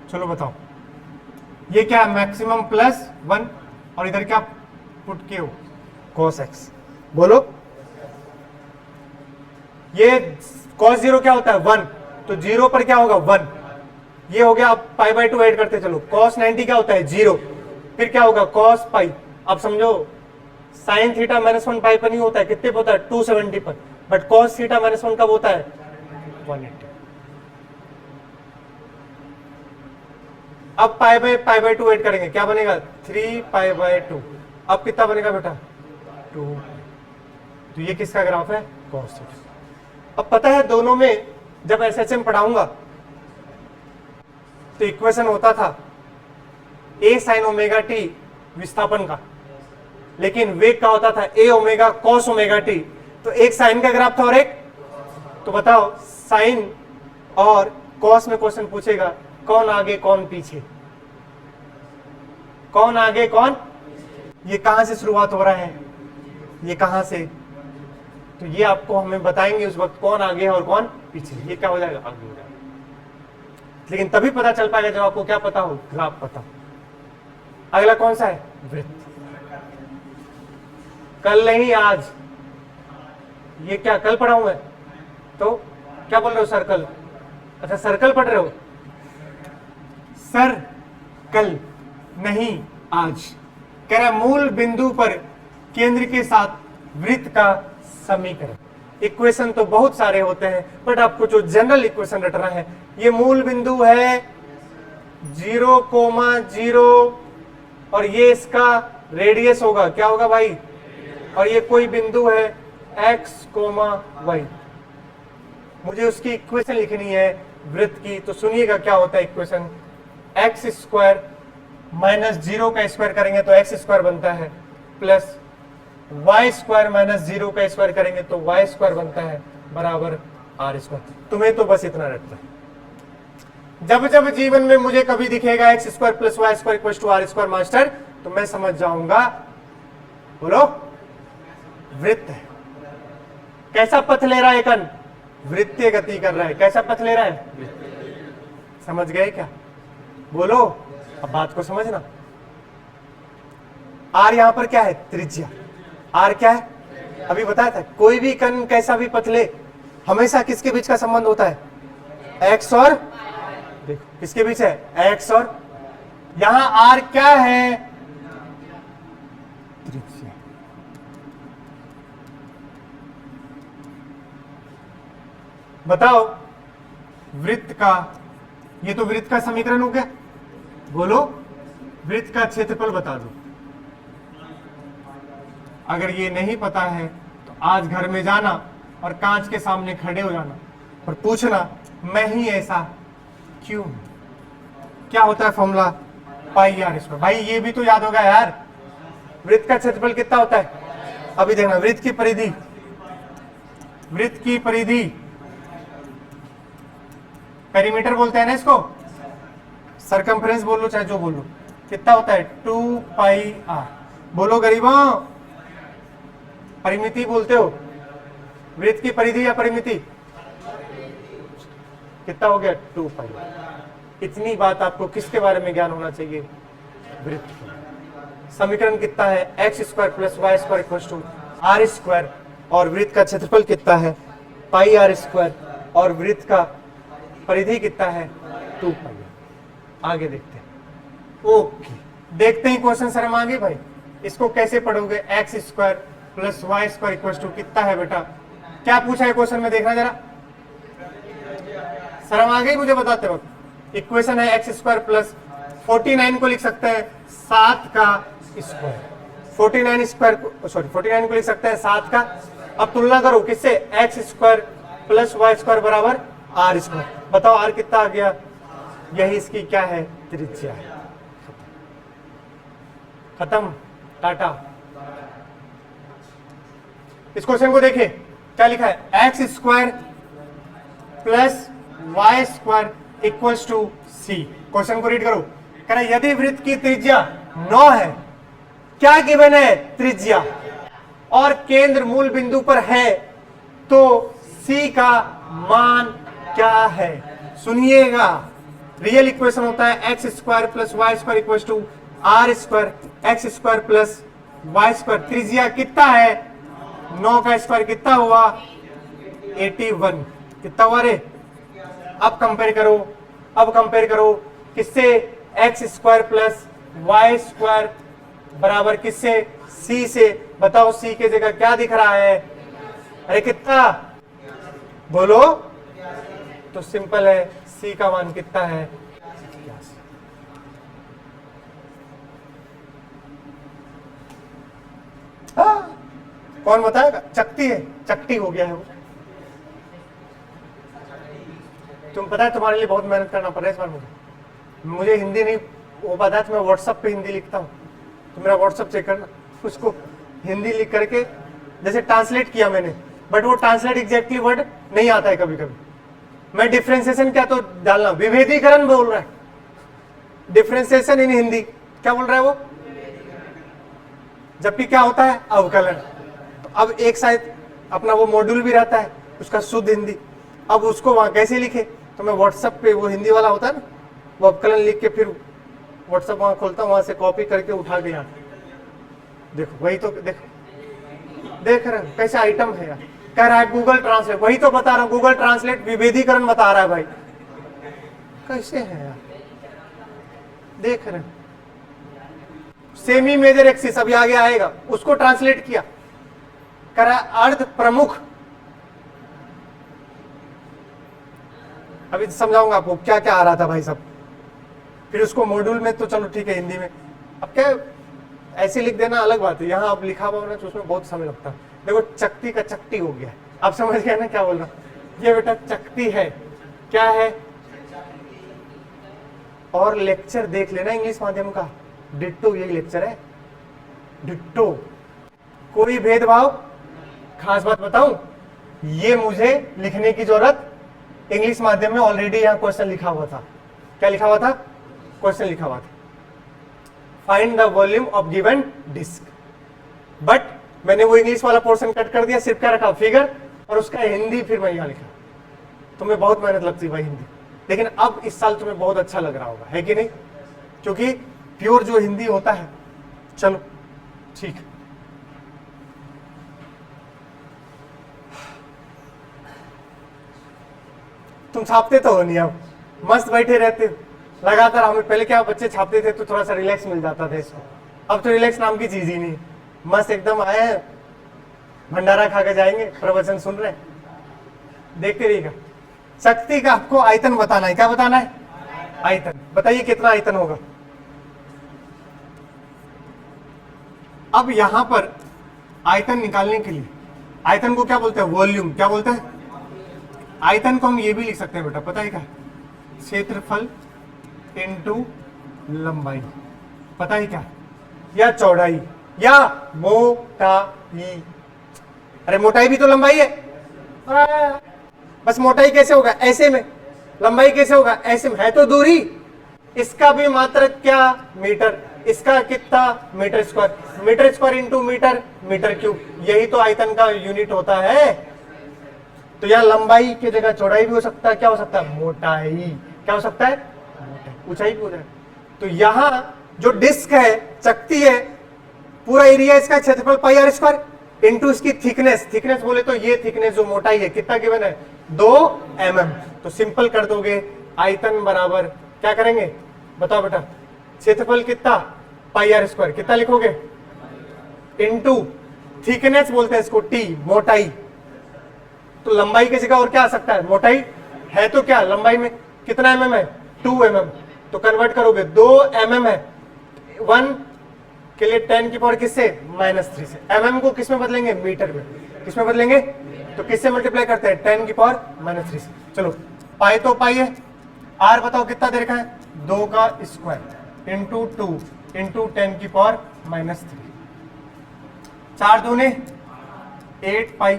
चलो बताओ, ये क्या है? मैक्सिमम +1 और इधर क्या पुट किए हो? cos x। बोलो, ये cos 0 क्या होता है? 1, तो 0 पर क्या होगा? 1। ये हो गया। अब π/2 ऐड करते चलो। cos 90 क्या होता है? 0। फिर क्या होगा? cos पाई। अब समझो, साइन थीटा -1 पाई पर नहीं होता है, कितने पर होता है? 270 पर। बट cos थीटा -1 कब होता है? 180। अब π/2 ऐड करेंगे, क्या बनेगा? 3π/2। अब कितना बनेगा बेटा? 2। तो ये किसका ग्राफ है? cos theta. अब पता है दोनों में जब SHM पढ़ाऊंगा तो इक्वेशन होता था a sin ωt विस्थापन का, लेकिन वेग का होता था a ओमेगा cos ωt। तो एक साइन का ग्राफ था और एक, तो बताओ साइन और कॉस में क्वेश्चन पूछेगा कौन आगे कौन पीछे? कौन आगे कौन? ये कहां से शुरुआत हो रहा है? ये कहां से? तो ये आपको हमें बताएंगे उस वक्त कौन आगे है और कौन पीछे। ये क्या हो जाएगा, आगे हो जाएगा। लेकिन तभी पता चल पाएगा जब आपको क्या पता हो, ग्राफ पता हो। अगला कौन सा है, वृत्त। कल नहीं आज, ये क्या कल पढ़ा हूं मैं, तो क्या बोल रहे हो सर्कल, अच्छा सर्कल पढ़ रहे हो सर, कल नहीं आज। कह रहा मूल बिंदु पर केंद्र के साथ वृत्त का समीकरण। इक्वेशन तो बहुत सारे होते हैं, बट आपको जो जनरल इक्वेशन रटना है, ये मूल बिंदु है 0,0 और ये इसका रेडियस होगा, क्या होगा भाई, और ये कोई बिंदु है x, y। मुझे उसकी इक्वेशन लिखनी है वृत्त की, तो सुनिएगा क्या होता है इक्वेशन। x स्क्वायर माइनस 0 का स्क्वायर करेंगे तो x स्क्वायर बनता है, प्लस y स्क्वायर माइनस 0 का स्क्वायर करेंगे तो y स्क्वायर बनता है, बराबर r स्क्वायर। तुम्हें तो बस इतना रटना है। जब जब जीवन में मुझे कभी दिखेगा x square plus y square equal to r square master, तो मैं समझ जाऊंगा, बोलो वृत्त है। कैसा पथ ले रहा है कण, वृत्तीय गति कर रहा है। कैसा पथ ले रहा है, समझ गए क्या, बोलो। अब बात को समझना। r यहां पर क्या है, त्रिज्या। r क्या है, अभी बताया था, कोई भी कण कैसा भी पथ ले, हमेशा किसके बीच का संबंध होता है, x और, देखो किसके बीच है, x और, यहां r क्या है, त्रिज्या। बताओ वृत्त का, ये तो वृत्त का समीकरण हो गया, बोलो वृत्त का क्षेत्रफल बता दो। अगर ये नहीं पता है तो आज घर में जाना और कांच के सामने खड़े हो जाना और पूछना मैं ही ऐसा क्यों। क्या होता है फॉर्मूला, पाई आर स्क्वायर। भाई ये भी तो याद होगा यार, वृत्त का क्षेत्रफल कितना होता है। अभी देखना, वृत्त की परिधि, वृत्त की परिधि पेरीमीटर बोलते हैं ना इसको, सरकमफ्रेंस बोल लो चाहे जो बोल लो, कितना होता है 2 पाई आर। बोलो गरीबों, परिमिति बोलते हो, वृत्त की परिधि या परिमिति, कितना हो गया 2 पाई। इतनी बात आपको किसके बारे में ज्ञान होना चाहिए, वृत्त। समीकरण कितना है, x square plus Y square equal to r square, और वृत्त का क्षेत्रफल कितना है, पाई आर स्क्वायर, और वृत्त का परिधि कितना है 2 पाई। आगे देखते हैं, ओके देखते हैं क्वेश्चन शर्म आगे भाई। इसको कैसे पढ़ोगे, x square plus Y square equal to कितना है बेटा, क्या पूछा है क्वेश्चन में, देखना जरा, शर्म आ गई मुझे बताते वक्त। इक्वेशन है एक्स स्क्वायर प्लस 49 को लिख सकते हैं 7 का स्क्वायर, 49 स्क्वायर को, सॉरी 49 को लिख सकते हैं 7 का। अब तुलना करो किससे, x square plus Y square बराबर आर स्क्वायर। बताओ आर कितना आ गया, यही इसकी क्या है, त्रिज्या है। खत्म, टाटा। इस क्वेश्चन को देखिए क्या लिखा है, x square plus Y square equals to c. Question को रीड करो, कह रहा यदि वृत्त की त्रिज्या 9 है, क्या गिवन है, त्रिज्या, और केंद्र मूल बिंदु पर है, तो सी का मान क्या है। सुनिएगा, रियल इक्वेशन होता है x square plus Y square equal to r square, x square plus Y square. त्रिज्या कितना है, 9 का स्क्वायर कितना हुआ 81, कितना हुआ रे। अब कंपेयर करो, अब कंपेयर करो किससे, x square plus Y square बराबर किससे, सी से। बताओ सी के जगह क्या दिख रहा है, अरे कितना, बोलो। तो सिंपल है, सी का मान कितना है, 81। कौन बताएगा, चकती है, चकती हो गया है वो। तुम पता है तुम्हारे लिए बहुत मेहनत करना पड़ रहा है इस बार। मुझे हिंदी नहीं वो पता है, तो मैं व्हाट्सएप पे हिंदी लिखता हूँ, तो मेरा व्हाट्सएप चेक करना, उसको हिंदी लिख करके जैसे ट्रांसलेट किया मैंने, बट वो ट्रांसलेट एग्जैक्टली वर्ड नहीं आता है कभी कभी। मैं डिफ्रेंसिएशन क्या तो डालना, विभेदीकरण बोल रहा है, डिफ्रेंसिएशन इन हिंदी क्या बोल रहा है वो, जबकि क्या होता है अवकलन। तो अब एक साइड अपना वो मॉड्यूल भी रहता है उसका शुद्ध हिंदी। अब उसको वहाँ कैसे लिखे, तो मैं व्हाट्सएप पे वो हिंदी वाला होता है ना, वो अपकलन लिख के फिर व्हाट्सएप वहाँ खोलता हूँ, वहाँ से कॉपी करके उठा के यहाँ देखो, वही तो देखो, देख रहे हो कैसे आइटम है यार। कह रहा है गूगल ट्रांसलेट, वही तो बता रहा हूँ, गूगल ट्रांसलेट विभेदीकरण बता रहा है भाई, कैसे है यार, देख रहे हैं। सेमी मेजर एक्सिस अभी आगे आएगा, उसको ट्रांसलेट किया, कह रहा है अर्ध प्रमुख। अभी समझाऊंगा आपको क्या क्या आ रहा था भाई सब, फिर उसको मॉड्यूल में तो चलो ठीक है हिंदी में। अब क्या ऐसे लिख देना अलग बात है, यहाँ अब लिखा हुआ ना तो उसमें बहुत समय लगता है। देखो चकती का चकटी हो गया, आप समझ गए ना क्या बोल रहा हूं, ये बेटा चकती है, क्या है। और लेक्चर देख लेना इंग्लिश माध्यम का, डिट्टो यही लेक्चर है, डिट्टो, कोई भेदभाव। खास बात बताऊं, ये मुझे लिखने की जरूरत, इंग्लिश माध्यम में ऑलरेडी यहाँ क्वेश्चन लिखा हुआ था। क्या लिखा हुआ था? क्वेश्चन लिखा हुआ था, find the volume of given disc. But मैंने वो इंग्लिश वाला पोर्शन कट कर दिया, सिर्फ क्या रखा, फिगर, और उसका हिंदी फिर मैं यहाँ लिखा। तुम्हें बहुत मेहनत लगती है भाई हिंदी, लेकिन अब इस साल तुम्हें बहुत अच्छा लग रहा होगा, है कि नहीं, क्योंकि प्योर जो हिंदी होता है। चलो ठीक, तुम छापते तो हो नहीं, अब मस्त बैठे रहते हो लगातार। हमें पहले क्या बच्चे छापते थे तो थोड़ा सा रिलैक्स मिल जाता था इसको, अब तो रिलैक्स नाम की चीज ही नहीं, मस्त एकदम आए हैं, भंडारा खा के जाएंगे, प्रवचन सुन रहे हैं, देखते रहिएगा। शक्ति का आपको आयतन बताना है, क्या बताना है? आयतन। बताइए कितना आयतन होगा। अब यहां पर आयतन निकालने के लिए, आयतन को क्या बोलते हैं? वॉल्यूम। क्या बोलते हैं? आयतन को हम ये भी लिख सकते हैं बेटा, पता है क्या? क्षेत्रफल इनटू लंबाई, पता है क्या? या चौड़ाई या मोटाई। अरे मोटाई भी तो लंबाई है, बस मोटाई कैसे होगा? ऐसे में। लंबाई कैसे होगा? ऐसे में। है तो दूरी, इसका भी मात्रक क्या? मीटर। इसका कितना? Metre square. Metre square into metre, metre cube. यही तो आयतन का यूनिट होता है। तो यह लंबाई की जगह चौड़ाई भी हो सकता है, क्या हो सकता है? मोटाई। क्या हो सकता है? मोटाई। ऊंचाई भी हो जाए। तो यहां जो डिस्क है, चकती है, पूरा एरिया इसका क्षेत्रफल पाई आर स्क्वायर इंटू इसकी थिकनेस। थिकनेस बोले तो ये थिकनेस जो मोटाई है, कितना गिवन है? 2 mm। तो सिंपल कर दोगे, आयतन बराबर क्या करेंगे बताओ बेटा? क्षेत्रफल कितना? पाई आर स्क्वायर। कितना लिखोगे? इंटू थिकनेस बोलते हैं इसको, टी, मोटाई। तो लंबाई की जगह और क्या आ सकता है? मोटाई। है तो क्या लंबाई में कितना mm है? 2 mm। तो कन्वर्ट करोगे, 2 mm है, 1 के लिए 10 की पावर किससे? -3 से। mm को किस में बदलेंगे? मीटर में। किस में बदलेंगे? तो किससे मल्टीप्लाई करते हैं? 10 की पावर -3 से। चलो पाई तो पाई है, आर बताओ कितना दे रखा है? 2 का स्क्वायर इंटू 2 इंटू 10 की पावर -3। 4 दूने 8 पाई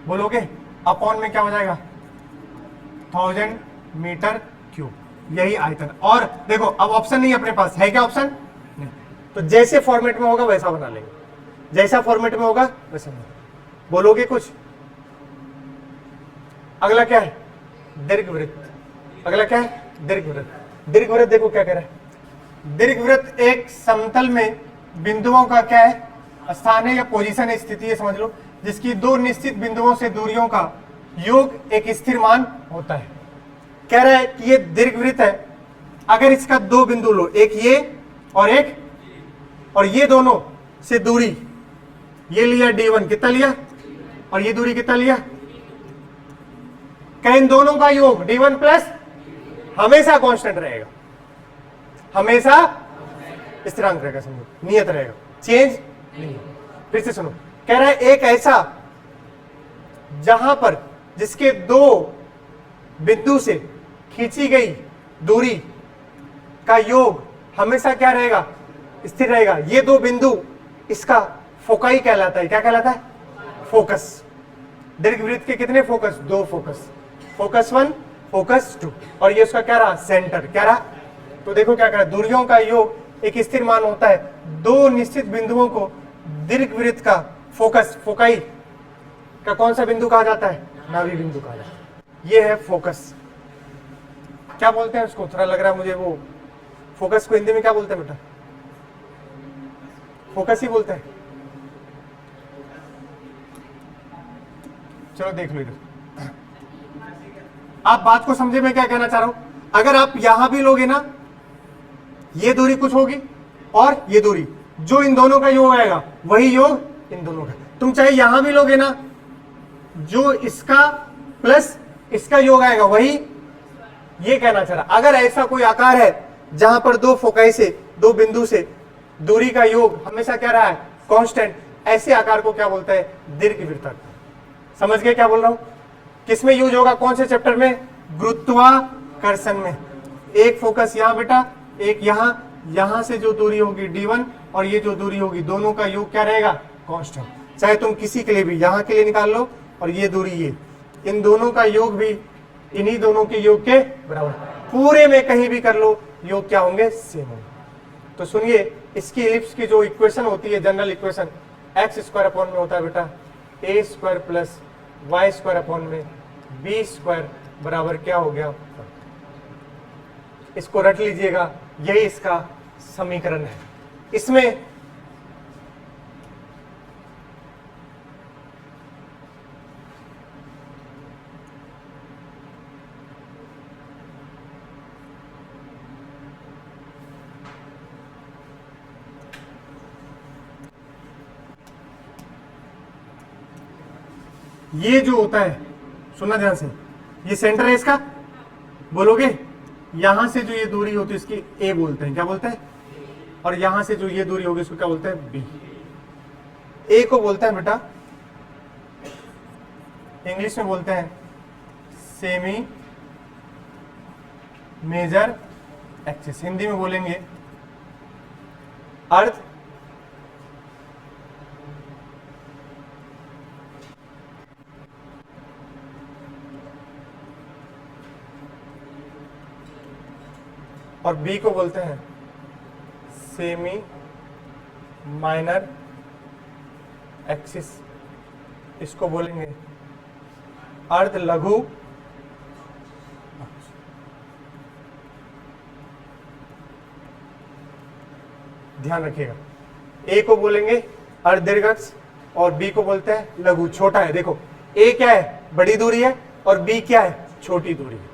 बोलोगे, अपॉन में क्या हो जाएगा? 1000 मीटर क्यूब। यही आयतन। और देखो अब ऑप्शन नहीं अपने पास, है क्या ऑप्शन? नहीं। तो जैसे फॉर्मेट में होगा वैसा बना लेंगे, जैसा फॉर्मेट में होगा वैसा बना। बोलोगे कुछ? अगला क्या है? दीर्घवृत्त। अगला क्या है? दीर्घवृत्त। दीर्घवृत्त देखो क्या कह रहा है। दीर्घवृत्त एक समतल में बिंदुओं का क्या है? स्थान है या पोजीशन है, स्थिति है समझ लो, जिसकी 2 निश्चित बिंदुओं से दूरियों का योग एक स्थिर मान होता है। कह रहा है कि ये दीर्घवृत्त है, अगर इसका 2 बिंदु लो, एक ये और एक, और ये दोनों से दूरी, ये लिया d1, कितना लिया? और ये दूरी कितना लिया? क्या इन दोनों का योग d1 प्लस हमेशा कांस्टेंट रहेगा, हमेशा स्थिरांक रहेगा, समझो नियत रहेगा, चेंज नहीं। फिर से सुनो, कह रहा है एक ऐसा जहां पर जिसके 2 बिंदु से खींची गई दूरी का योग हमेशा क्या रहेगा? स्थिर रहेगा। ये 2 बिंदु इसका फोकाई कहलाता है। क्या कहलाता है? फोकस। दीर्घवृत्त के कितने फोकस? 2 फोकस, फोकस 1, फोकस 2, और ये उसका क्या रहा? सेंटर। क्या रहा? तो देखो क्या करा, दूरियों का योग एक स्थिर मान होता है। 2 निश्चित बिंदुओं को दीर्घवृत्त का फोकस, फोकाई का कौन सा बिंदु कहा जाता है? नाभि बिंदु कहा जाता है। ये है फोकस। क्या बोलते हैं उसको? थोड़ा लग रहा है मुझे वो फोकस को हिंदी में क्या बोलते हैं बेटा? फोकस ही बोलते हैं। चलो देख लो इधर, आप बात को समझे मैं क्या कहना चाह रहा हूं। अगर आप यहां भी लोगे ना, ये दूरी कुछ होगी और ये दूरी, जो इन दोनों का योग आएगा वही योग इन दोनों का। तुम चाहे यहां भी लोगे ना, जो इसका प्लस इसका योग आएगा वही, ये कहना चाह रहा। अगर ऐसा कोई आकार है जहां पर दो फोकाई से, दो बिंदु से दूरी का योग हमेशा क्या रहा है? कांस्टेंट, ऐसे आकार को क्या बोलता है? दीर्घवृत्त। समझ गए क्या बोल रहा हूं? किसमें यूज होगा? कौन से चैप्टर में? गुरुत्वाकर्षण में। एक फोकस यहां बेटा, एक यहां, यहां से जो दूरी होगी d1 और ये जो दूरी होगी, दोनों का योग क्या रहेगा? कांस्टेंट। चाहे तुम किसी के लिए भी यहां के लिए निकाल लो, और ये दूरी ये, इन दोनों का योग भी इन्हीं दोनों के योग के बराबर। पूरे में कहीं भी कर लो, योग क्या होंगे? सेम होंगे। तो सुनिए, इसकी इलिप्स की जो इक्वेशन होती है, general equation, X square upon में होता है बेटा A square plus Y square upon में बी स्क्वायर बराबर क्या हो गया? इसको रट लीजिएगा, यही इसका समीकरण है। इसमें ये जो होता है, सुनना ध्यान से, ये सेंटर है इसका, बोलोगे? यहां से जो ये दूरी होती है इसकी ए बोलते हैं, क्या बोलते हैं? और यहां से जो ये दूरी होगी इसको क्या बोलते हैं? बी। ए को बोलते हैं बेटा, इंग्लिश में बोलते हैं सेमी मेजर एक्सिस, हिंदी में बोलेंगे अर्ध और बी को बोलते हैं सेमी माइनर एक्सिस, इसको बोलेंगे अर्ध लघु। ध्यान रखिएगा, ए को बोलेंगे अर्ध दीर्घ अक्ष और बी को बोलते हैं लघु, छोटा है। देखो ए क्या है? बड़ी दूरी है, और बी क्या है? छोटी दूरी है।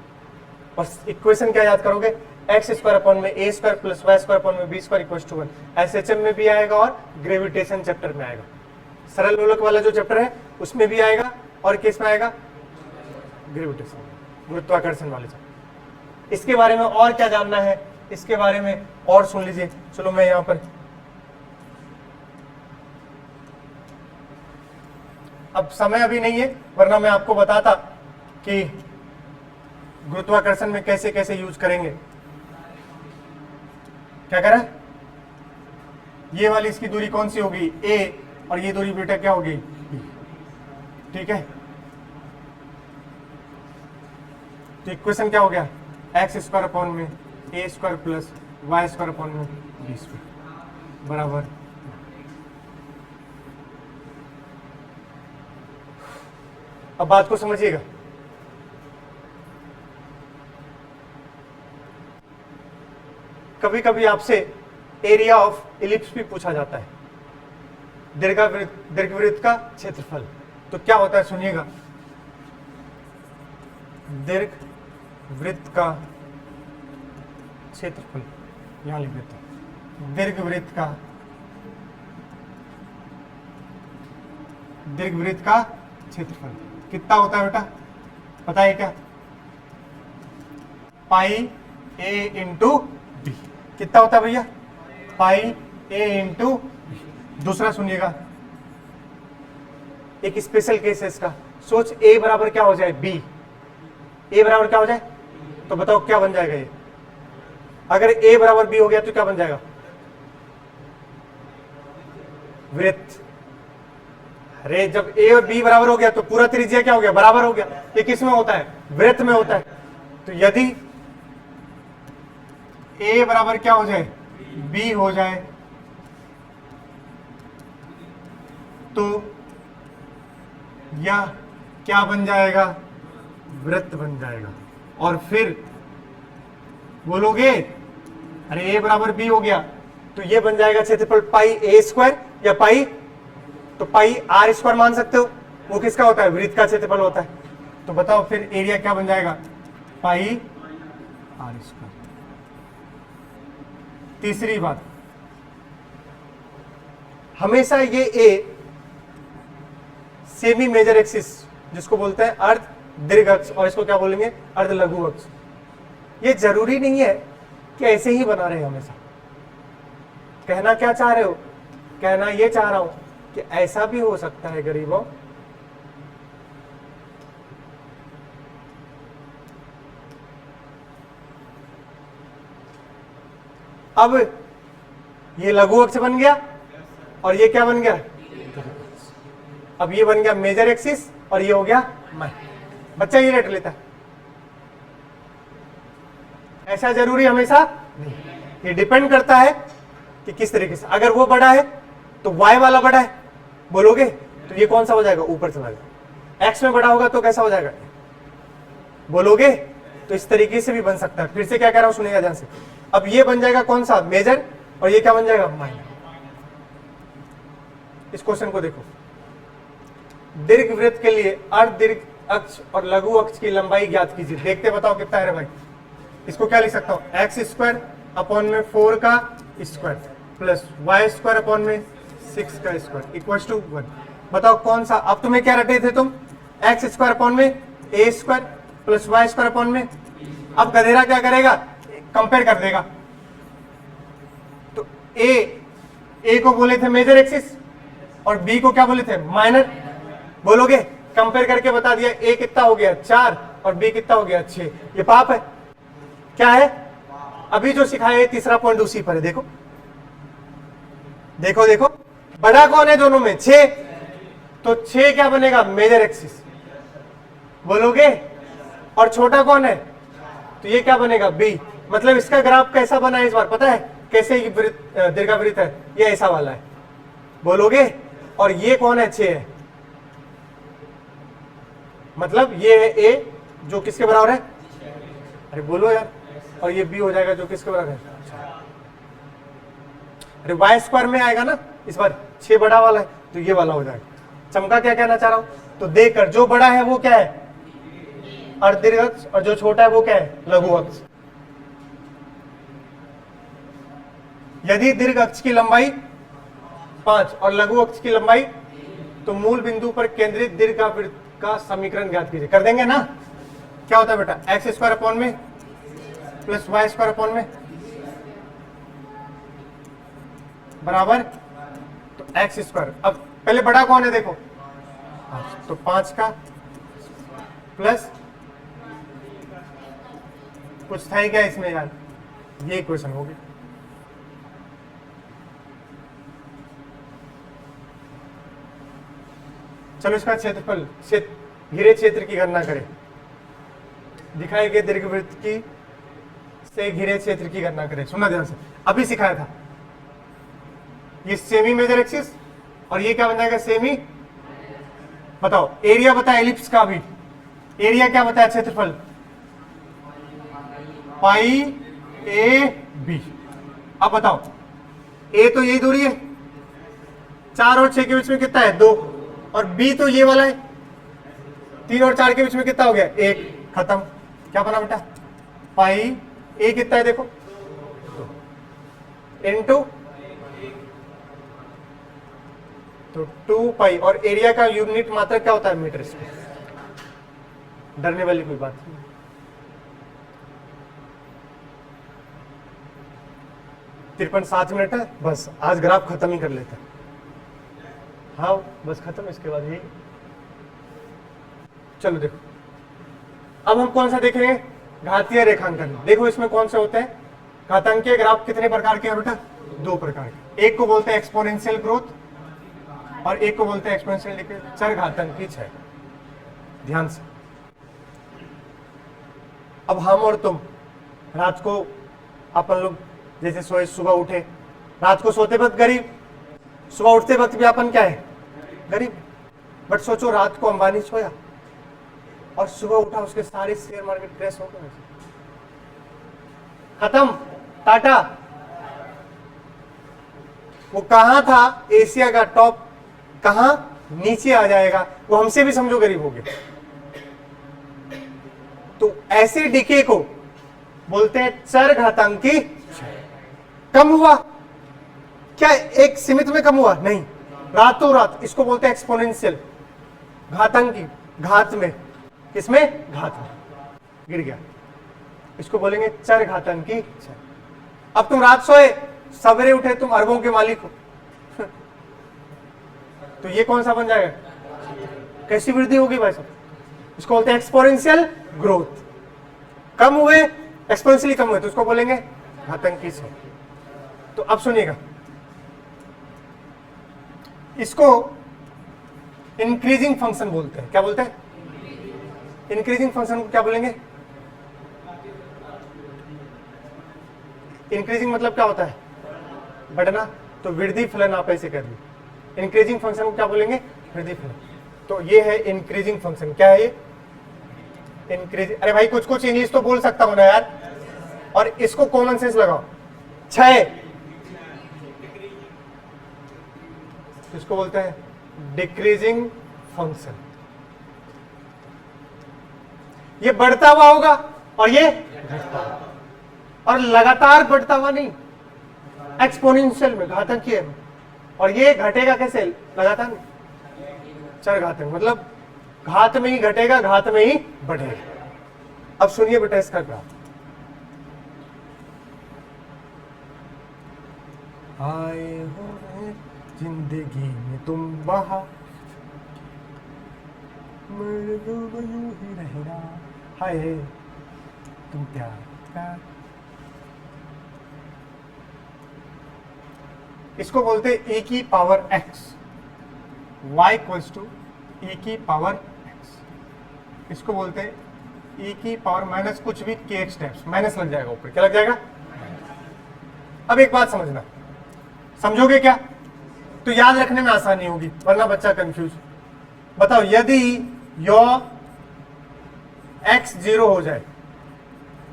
और इक्वेशन क्या याद करोगे? एक्स स्क्वायर अपॉन में ए square plus Y square upon में B square equal to 1। SHM में भी आएगा और ग्रेविटेशन चैप्टर में आएगा। सरल लोलक वाला जो चैप्टर है उसमें भी आएगा, और किस में आएगा? ग्रेविटेशन, गुरुत्वाकर्षण वाले चैप्टर। इसके बारे में और क्या जानना है, इसके बारे में और सुन लीजिए। चलो मैं यहां पर, अब समय अभी नहीं है, वरना मैं आपको बताता कि गुरुत्वाकर्षण में कैसे कैसे यूज करेंगे। क्या करें? ये वाली इसकी दूरी कौन सी होगी? ए, और ये दूरी बेटा क्या होगी? बी। ठीक है, तो इक्वेशन क्या हो गया? एक्स स्क्वायर अपॉन में ए square plus Y square upon में बी स्क्वायर बराबर। अब बात को समझिएगा, कभी कभी आपसे एरिया ऑफ इलिप्स भी पूछा जाता है, दीर्घवृत्त का क्षेत्रफल। तो क्या होता है सुनिएगा, दीर्घवृत्त का क्षेत्रफल, यहां लिख देता हूं, दीर्घवृत्त का क्षेत्रफल कितना होता है बेटा? पता है क्या? पाई ए इंटू बी। कितना होता है भैया? पाई ए इंटू बी। दूसरा सुनिएगा, एक स्पेशल केस है इसका। सोच ए बराबर क्या हो जाए? बी। ए बराबर क्या हो जाए? तो बताओ क्या बन जाएगा ये? अगर ए बराबर बी हो गया तो क्या बन जाएगा? वृत्त। अरे जब ए और बी बराबर हो गया तो पूरा त्रिज्या क्या हो गया? बराबर हो गया। ये किस में होता है? वृत्त में होता है। तो यदि ए बराबर क्या हो जाए? बी हो जाए, तो या क्या बन जाएगा, वृत्त बन जाएगा। और फिर बोलोगे अरे ए बराबर बी हो गया, तो ये बन जाएगा क्षेत्रफल पाई ए स्क्वायर या पाई, तो पाई आर स्क्वायर मान सकते हो, वो किसका होता है, वृत्त का क्षेत्रफल होता है। तो बताओ फिर एरिया क्या बन जाएगा, पाई आर स्क्वायर। तीसरी बात, हमेशा ये ए सेमी मेजर एक्सिस जिसको बोलते हैं अर्ध दीर्घ अक्ष, और इसको क्या बोलेंगे, अर्ध लघु अक्ष। ये जरूरी नहीं है कि ऐसे ही बना रहे हमेशा। कहना क्या चाह रहे हो, कहना ये चाह रहा हूं कि ऐसा भी हो सकता है गरीबों, अब ये लघु अक्ष बन गया और ये क्या बन गया, अब ये बन गया मेजर एक्सिस और ये हो गया बच्चा ये रट लेता है। ऐसा जरूरी हमेशा नहीं, ये डिपेंड करता है कि किस तरीके से। अगर वो बड़ा है तो y वाला बड़ा है बोलोगे तो ये कौन सा हो जाएगा, ऊपर चला जाएगा। x में बड़ा होगा तो कैसा हो जाएगा बोलोगे, तो इस तरीके से भी बन सकता है। फिर से क्या कह रहा हूं सुनिएगा ध्यान से। अब ये बन जाएगा कौन सा, मेजर, और ये क्या बन जाएगा, माइनर। इस क्वेश्चन को देखो, दीर्घ वृत्त के लिए अर्ध दीर्घ अक्ष और लघु अक्ष की लंबाई ज्ञात कीजिए। देखते बताओ कितना है भाई। इसको क्या लिख सकता हूं, एक्स स्क्वायर अपॉन में 4 का square plus Y square upon में 6 का स्क्वायर इक्वल टू 1। बताओ कौन सा, अब तुम्हें क्या रटे थे तुम, एक्स स्क्वायर अपॉन में ए square plus Y square upon में। अब गधेरा क्या करेगा, कंपेयर कर देगा। तो ए को बोले थे मेजर एक्सिस और बी को क्या बोले थे, माइनर। बोलोगे कंपेयर करके बता दिया, ए कितना हो गया 4 और बी कितना हो गया 6। ये पाप है, क्या है, अभी जो सिखाया तीसरा पॉइंट उसी पर है। देखो देखो देखो, बड़ा कौन है दोनों में, 6, तो 6 क्या बनेगा, मेजर एक्सिस बोलोगे, और छोटा कौन है, तो ये क्या बनेगा, बी। मतलब इसका ग्राफ कैसा बना है इस बार पता है, कैसे दीर्घवृत्त है, ये ऐसा वाला है बोलोगे। और ये कौन है, 6 है, मतलब ये है ए जो किसके बराबर है, अरे बोलो यार, और ये बी हो जाएगा जो किसके बराबर है, अरे वाई स्क्वायर में आएगा ना इस बार, 6 बड़ा वाला है तो ये वाला हो जाएगा। चमका क्या कहना चाह रहा हूं, तो देखकर जो बड़ा है वो क्या है, अर्ध दीर्घ अक्ष, और जो छोटा है वो क्या है, लघु अक्ष। यदि दीर्घ अक्ष की लंबाई 5 और लघु अक्ष की लंबाई, तो मूल बिंदु पर केंद्रित दीर्घवृत्त का समीकरण ज्ञात कीजिए। कर देंगे ना, क्या होता है बेटा, एक्स स्क्वायर अपॉन में प्लस वाई स्क्वायर अपॉन में बराबर, तो एक्स स्क्वायर। अब पहले बड़ा कौन है देखो, तो 5 का प्लस कुछ था ही क्या इसमें यार, ये क्वेश्चन हो गया। चलो इसका क्षेत्रफल, घिरे क्षेत्र की गणना करें। दिखाए गए दीर्घवृत्त की से घिरे क्षेत्र की गणना करें। सुना ध्यान से, अभी सिखाया था। ये सेमी मेजर एक्सिस और ये क्या बन जाएगा, सेमी। बताओ एरिया बताया एलिप्स का, भी एरिया क्या बताया, क्षेत्रफल पाई ए बी। अब बताओ ए तो यही दूरी है, 4 और 6 के बीच में कितना है, 2, और बी तो ये वाला है, 3 और 4 के बीच में कितना हो गया, 1। खत्म। क्या बना बेटा, पाई ए कितना है देखो, इनटू तो 2 पाई, और एरिया का यूनिट मात्रक क्या होता है, मीटर स्क्वायर। डरने वाली कोई बात नहीं। 53 मिनट है, बस आज ग्राफ खत्म ही कर लेते हैं। हाँ बस खत्म, इसके बाद यही। चलो देखो, अब हम कौन सा देखेंगे, घातीय रेखांकन। देखो इसमें कौन से होते हैं घातांकीय ग्राफ, कितने प्रकार के हैं बेटा, 2 प्रकार के। एक को बोलते हैं एक्सपोनेंशियल ग्रोथ और एक को बोलते हैं एक्सपोनेंशियल डिक्रीज, चर घातांकी क्षय। ध्यान से, अब हम और तुम रात को अपन लोग जैसे सोए, सुबह उठे, रात को सोते वक्त गरीब, सुबह उठते वक्त भी अपन क्या है, गरीब। बट सोचो रात को अंबानी सोया और सुबह उठा उसके सारे शेयर मार्केट क्रैश हो गए, खत्म, टाटा। वो कहां था, एशिया का टॉप, कहां नीचे आ जाएगा, वो हमसे भी समझो गरीब हो गए। तो ऐसे डीके को बोलते हैं चरघातांकी। कम हुआ क्या एक सीमित में कम हुआ, नहीं, रातों रात, इसको बोलते हैं एक्सपोनेंशियल, घातांकी, घात में, किसमें, घात में गिर गया, इसको बोलेंगे चरघातांकी। अब तुम रात सोए, सवेरे उठे, तुम अरबों के मालिक हो, तो ये कौन सा बन जाएगा, कैसी वृद्धि होगी भाई साहब, इसको बोलते हैं एक्सपोनेंशियल ग्रोथ। कम हुए, एक्सपोनेंशियली कम हुए, तो उसको बोलेंगे घातांकी से। तो अब सुनिएगा, इसको इंक्रीजिंग फंक्शन बोलते हैं। क्या बोलते हैं, इंक्रीजिंग फंक्शन को क्या बोलेंगे, इंक्रीजिंग मतलब क्या होता है, बढ़ना, तो वृद्धि फलन आप ऐसे कर ली। इंक्रीजिंग फंक्शन को क्या बोलेंगे, वृद्धि फलन। तो ये है इंक्रीजिंग फंक्शन। क्या है ये, इंक्रीज, अरे भाई कुछ कुछ इंग्लिश तो बोल सकता हूं ना यार, और इसको कॉमन सेंस लगाओ। 6, इसको बोलते हैं डिक्रीजिंग फंक्शन। ये बढ़ता हुआ होगा और ये घटता हुआ, और लगातार बढ़ता हुआ नहीं, एक्सपोनेंशियल में, घातांकीय में, और ये घटेगा कैसे, लगातार नहीं, चरघातांक, मतलब घात में ही घटेगा, घात में ही बढ़ेगा। अब सुनिए बेटा इसका ग्राफ। आए हो जिंदगी में तुम बहा, यूं ही रहना, हाय तुम प्यार का। इसको बोलते e की power x, y equals to e की पावर x। इसको बोलते हैं e की पावर माइनस कुछ भी kx स्टेप्स, माइनस लग जाएगा ऊपर, क्या लग जाएगा। अब एक बात समझना, समझोगे क्या, तो याद रखने में आसानी होगी, वरना बच्चा कंफ्यूज। बताओ, यदि यो x 0 हो जाए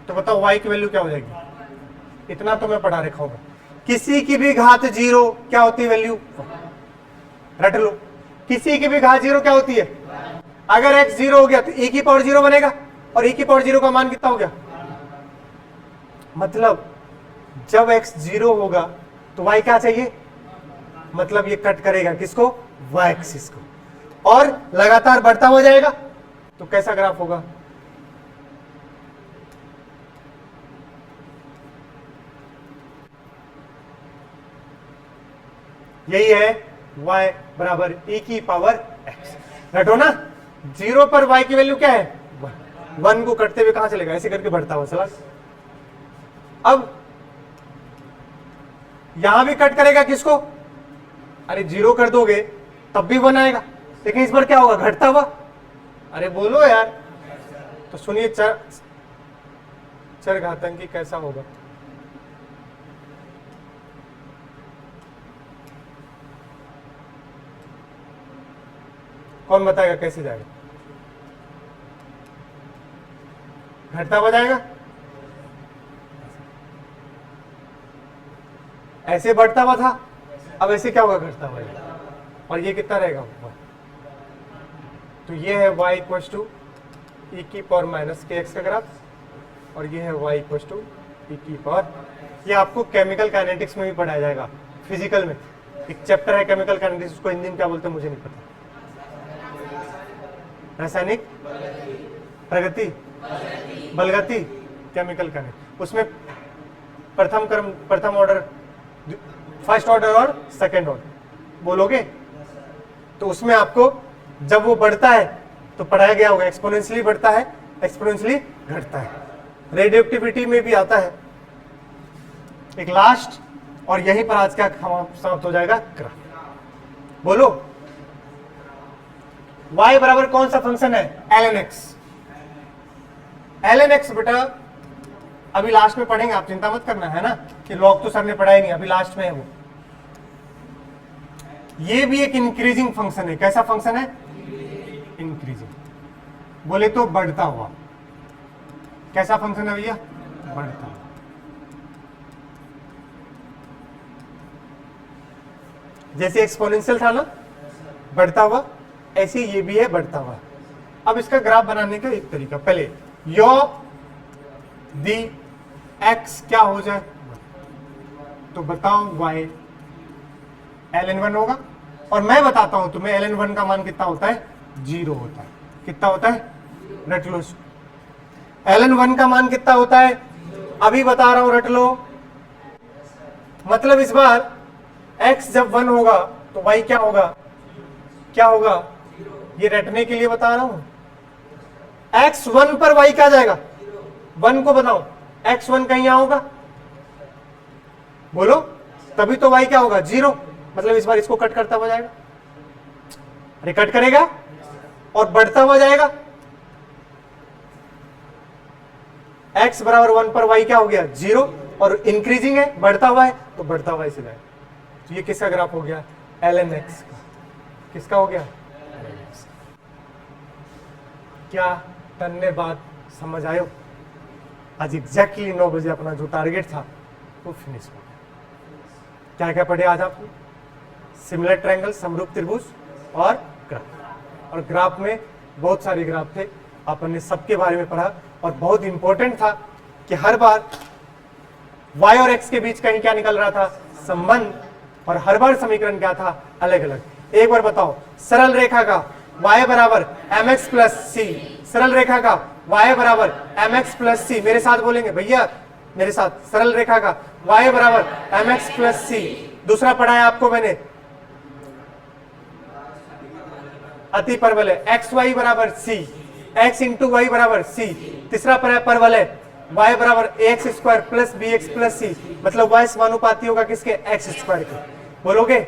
तो बताओ y की वैल्यू क्या हो जाएगी। इतना तो मैं पढ़ा रखा होगा, किसी की भी घात 0 क्या होती है वैल्यू, रट लो, किसी की भी घात 0 क्या होती है। अगर x 0 हो गया तो e की पावर 0 बनेगा, और e की पावर 0 का मान कितना हो गया, मतलब जब x 0 होगा तो y क्या चाहिए, मतलब ये कट करेगा किसको, y एक्सिस को, और लगातार बढ़ता हुआ जाएगा, तो कैसा ग्राफ होगा। यही है y बराबर e की पावर x। रटो ना, 0 पर y की वैल्यू क्या है, 1 को कटते हुए कहां चलेगा, ऐसे करके बढ़ता हुआ चला। अब यहां भी कट करेगा किसको, अरे 0 कर दोगे तब भी 1 आएगा, लेकिन इस बार क्या होगा, घटता हुआ। अरे बोलो यार, तो सुनिए चरघातांकी कैसा होगा। कौन बताएगा कैसे जाएगा, घटता हुआ जाएगा, ऐसे बढ़ता हुआ था, अब ऐसे क्या होगा, घटता हुआ, और ये कितना रहेगा, तो ये है y इक्वल्स टू ई की पावर माइनस के एक्स का ग्राफ, और ये है y इक्वल्स टू ई की पावर। ये आपको केमिकल काइनेटिक्स में भी पढ़ाया जाएगा, फिजिकल में एक चैप्टर है केमिकल काइनेटिक्स, उसको हिंदी में क्या बोलते हैं मुझे नहीं पता, रासायनिक प्रगति, बलगति, केमिकल काइनेटिक्स, उसमें प्रथम ऑर्डर, फर्स्ट ऑर्डर और सेकंड ऑर्डर बोलोगे, तो उसमें आपको जब वो बढ़ता है तो पढ़ाया गया होगा, एक्सपोनेंशियली बढ़ता है, एक्सपोनेंशियली घटता है। रेडियोएक्टिविटी में भी आता है एक लास्ट, और यहीं पर आज का समाप्त हो जाएगा ग्राफ। बोलो y बराबर कौन सा फंक्शन है, ln x। ln x बेटा अभी लास्ट में पढ़ेंगे, आप चिंता मत करना, है ना, कि लॉग तो सर ने पढ़ाई नहीं, अभी लास्ट में है वो। ये भी एक इंक्रीजिंग फंक्शन है, कैसा फंक्शन है, इंक्रीजिंग। बोले तो बढ़ता हुआ। कैसा फंक्शन है भैया? बढ़ता हुआ। जैसे एक्सपोनेंशियल था ना बढ़ता हुआ, ऐसे ये भी है बढ़ता हुआ। अब इसका ग्राफ बनाने का एक तरीका, पहले यो दी एक्स क्या हो जाए तो बताओ y ln1 होगा, और मैं बताता हूं तुम्हें ln1 का मान कितना होता है? 0 होता है। कितना होता है? रट लो। ln1 का मान कितना होता है? अभी बता रहा हूं, रट लो। मतलब इस बार x जब 1 होगा तो y क्या होगा? क्या होगा? ये रटने के लिए बता रहा हूं। x 1 पर y क्या जाएगा? 1 को बताओ, x 1 कहीं यहां होगा? बोलो, तभी तो y क्या होगा? 0। मतलब इस बार इसको कट करता हुआ जाएगा। अरे कट करेगा और बढ़ता हुआ जाएगा। x बराबर 1 पर y क्या हो गया? 0, और इंक्रीजिंग है, बढ़ता हुआ है, तो बढ़ता हुआ इसे जाएगा। तो ये किसका ग्राफ हो गया? ln x का। किसका हो गया? क्या तन्ने बात समझ आयो? आज एग्जैक्टली 9 बजे अपना जो टारगेट था वो फिनिश हो गया। क्या क्या पढ़े आज आपने? सिमिलर ट्रायंगल, समरूप त्रिभुज और ग्राफ। और ग्राफ में बहुत सारे ग्राफ थे, अपन ने सबके बारे में पढ़ा। और बहुत इंपॉर्टेंट था कि हर बार y और x के बीच कहीं क्या निकल रहा था? संबंध। और हर बार समीकरण क्या था? अलग अलग। एक बार बताओ, सरल रेखा का y बराबर mx प्लस सी, सरल रेखा का y बराबर mx प्लस सी, मेरे साथ बोलेंगे भैया, मेरे साथ, सरल रेखा का y बराबर mx प्लस सी। दूसरा पढ़ाया आपको मैंने, अति परवलय एक्स वाई बराबर सी, एक्स इंटू वाई बराबर सी। तीसरा परवलय y बराबर X square plus B x plus C, मतलब y समानुपाती होगा किसके? एक्स स्क्वायर के। बोलोगे?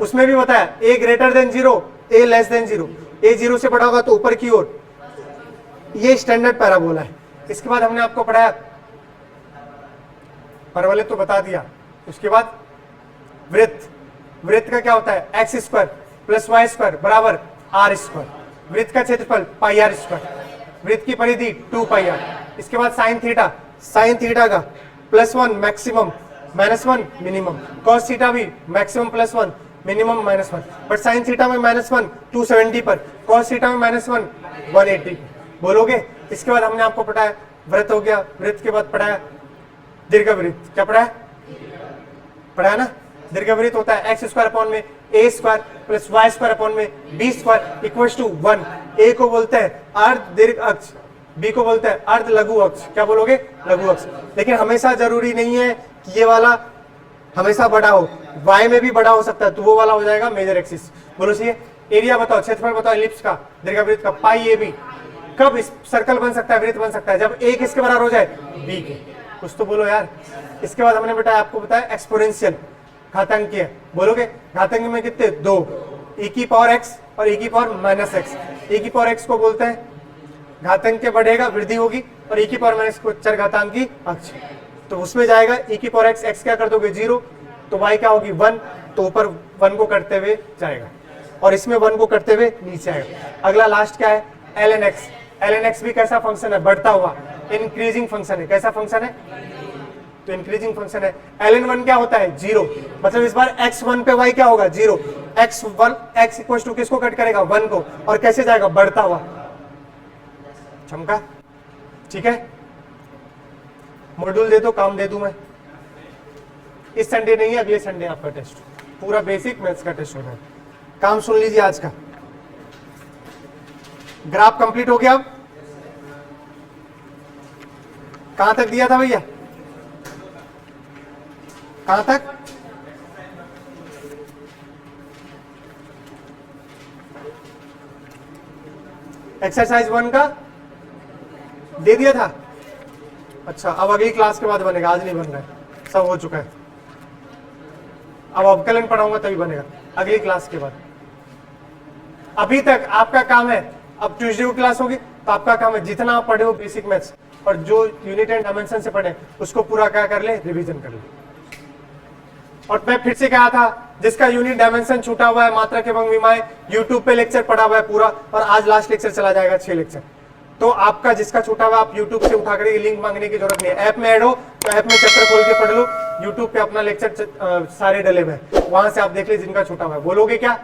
उसमें भी बताया a greater than 0, a less than 0, a 0 से बड़ा होगा तो ऊपर की ओर। ये स्टैंडर्ड पैराबोला है। इसके बाद हमने आपको पढ़ाया परवलय तो बता दिया। उसके बाद वृत्त, वृत्त का क्या होता है? X square plus Y square बराबर आर स्क्वायर। वृत्त का क्षेत्रफल पाई आर स्क्वायर, वृत्त की परिधि 2 पाई आर। इसके बाद साइन थीटा, साइन थीटा का +1 मैक्सिमम -1 मिनिमम, कॉस थीटा भी maximum +1 minimum -1, but sine theta में -1 270 पर, कॉस थीटा में -1 180 पर। बोलोगे? इसके बाद हमने आपको पढ़ाया वृत्त हो गया। वृत्त के बाद पढ़ाया दीर्घवृत्त। क्या पढ़ाया? पढ़ाया ना? दीर्घवृत्त होता है एक्स स्क्वायर अपॉन में ए square plus Y square upon में B square equals to 1। A को बोलते हैं अर्ध दीर्घ अक्ष, बी को बोलते हैं अर्ध लघु अक्ष। क्या बोलोगे? लघु अक्ष। लेकिन हमेशा जरूरी नहीं है कि ये वाला हमेशा बड़ा हो, वाई में भी बड़ा हो सकता है, तो वो वाला हो जाएगा मेजर एक्सिस। बोलो सही है। एरिया बताओ, क्षेत्रफल बताओ एलिप्स का, दीर्घवृत्त का, पाई ए बी। कब इस सर्कल बन सकता है, वृत्त बन सकता है? जब ए किसके बराबर हो जाए? बी के। कुछ तो बोलो यार। इसके बाद हमने बताया, आपको बताया एक्सपोनेंशियल, घातांकीय। बोलोगे? घातांकीय में कितने? 2, e की पावर x और e की पावर -x। e की पावर x को बोलते हैं घातांकीय बढ़ेगा, वृद्धि होगी, और e की पावर -x को चरघातांकी अक्ष। तो उसमें जाएगा e की पावर x क्या कर दोगे? 0, तो y क्या होगी? 1, तो ऊपर 1 को करते हुए जाएगा, और इसमें 1 को करते हुए नीचे आएगा। अगला लास्ट क्या है? ln x। ln x भी कैसा फंक्शन है? बढ़ता हुआ, इंक्रीजिंग फंक्शन है। कैसा फंक्शन है? तो इंक्रीजिंग फंक्शन है। ln1 क्या होता है? 0, मतलब इस बार x1 पे y क्या होगा? 0। x इक्वल टू किसको कट करेगा? 1 को, और कैसे जाएगा? बढ़ता हुआ। चमका? ठीक है। मॉड्यूल दे दो, काम दे दूं मैं। इस संडे नहीं है, अगले संडे आपका टेस्ट, पूरा बेसिक मैथ्स का टेस्ट होना है। काम सुन लीजिए आज का। ग्राफ कंप्लीट हो गया। अब कहां तक दिया था भैया? कहां तक? एक्सरसाइज 1 का दे दिया था। अच्छा, अब अगली क्लास के बाद बनेगा, आज नहीं बन रहा है, सब हो चुका है। अब अवकलन पढ़ाऊंगा तभी बनेगा, अगली क्लास के बाद। अभी तक आपका काम है, अब ट्यूसडे को क्लास होगी तो आपका काम है जितना आप पढ़े हो बेसिक मैथ्स, और जो यूनिट एंड डायमेंशन से पढ़े उसको पूरा क्या कर ले? रिवीजन कर ले। और मैं फिर से कहा था जिसका यूनिट डायमेंशन छूटा हुआ है, मात्रक एवं विमाएं, यूट्यूब पे लेक्चर पड़ा हुआ है पूरा, और आज लास्ट लेक्चर चला जाएगा 6 लेक्चर। तो आपका जिसका छूटा हुआ आप यूट्यूब से उठा करके लिंक मांगने की जरूरत नहीं है। ऐप में ऐड हो तो ऐप में चैप्टर खोल के पढ़ लो, यूट्यूब पे अपना लेक्चर सारे डले हुए हैं, वहां से आप देख लीजिए जिनका छूटा हुआ है। बोलोगे क्या?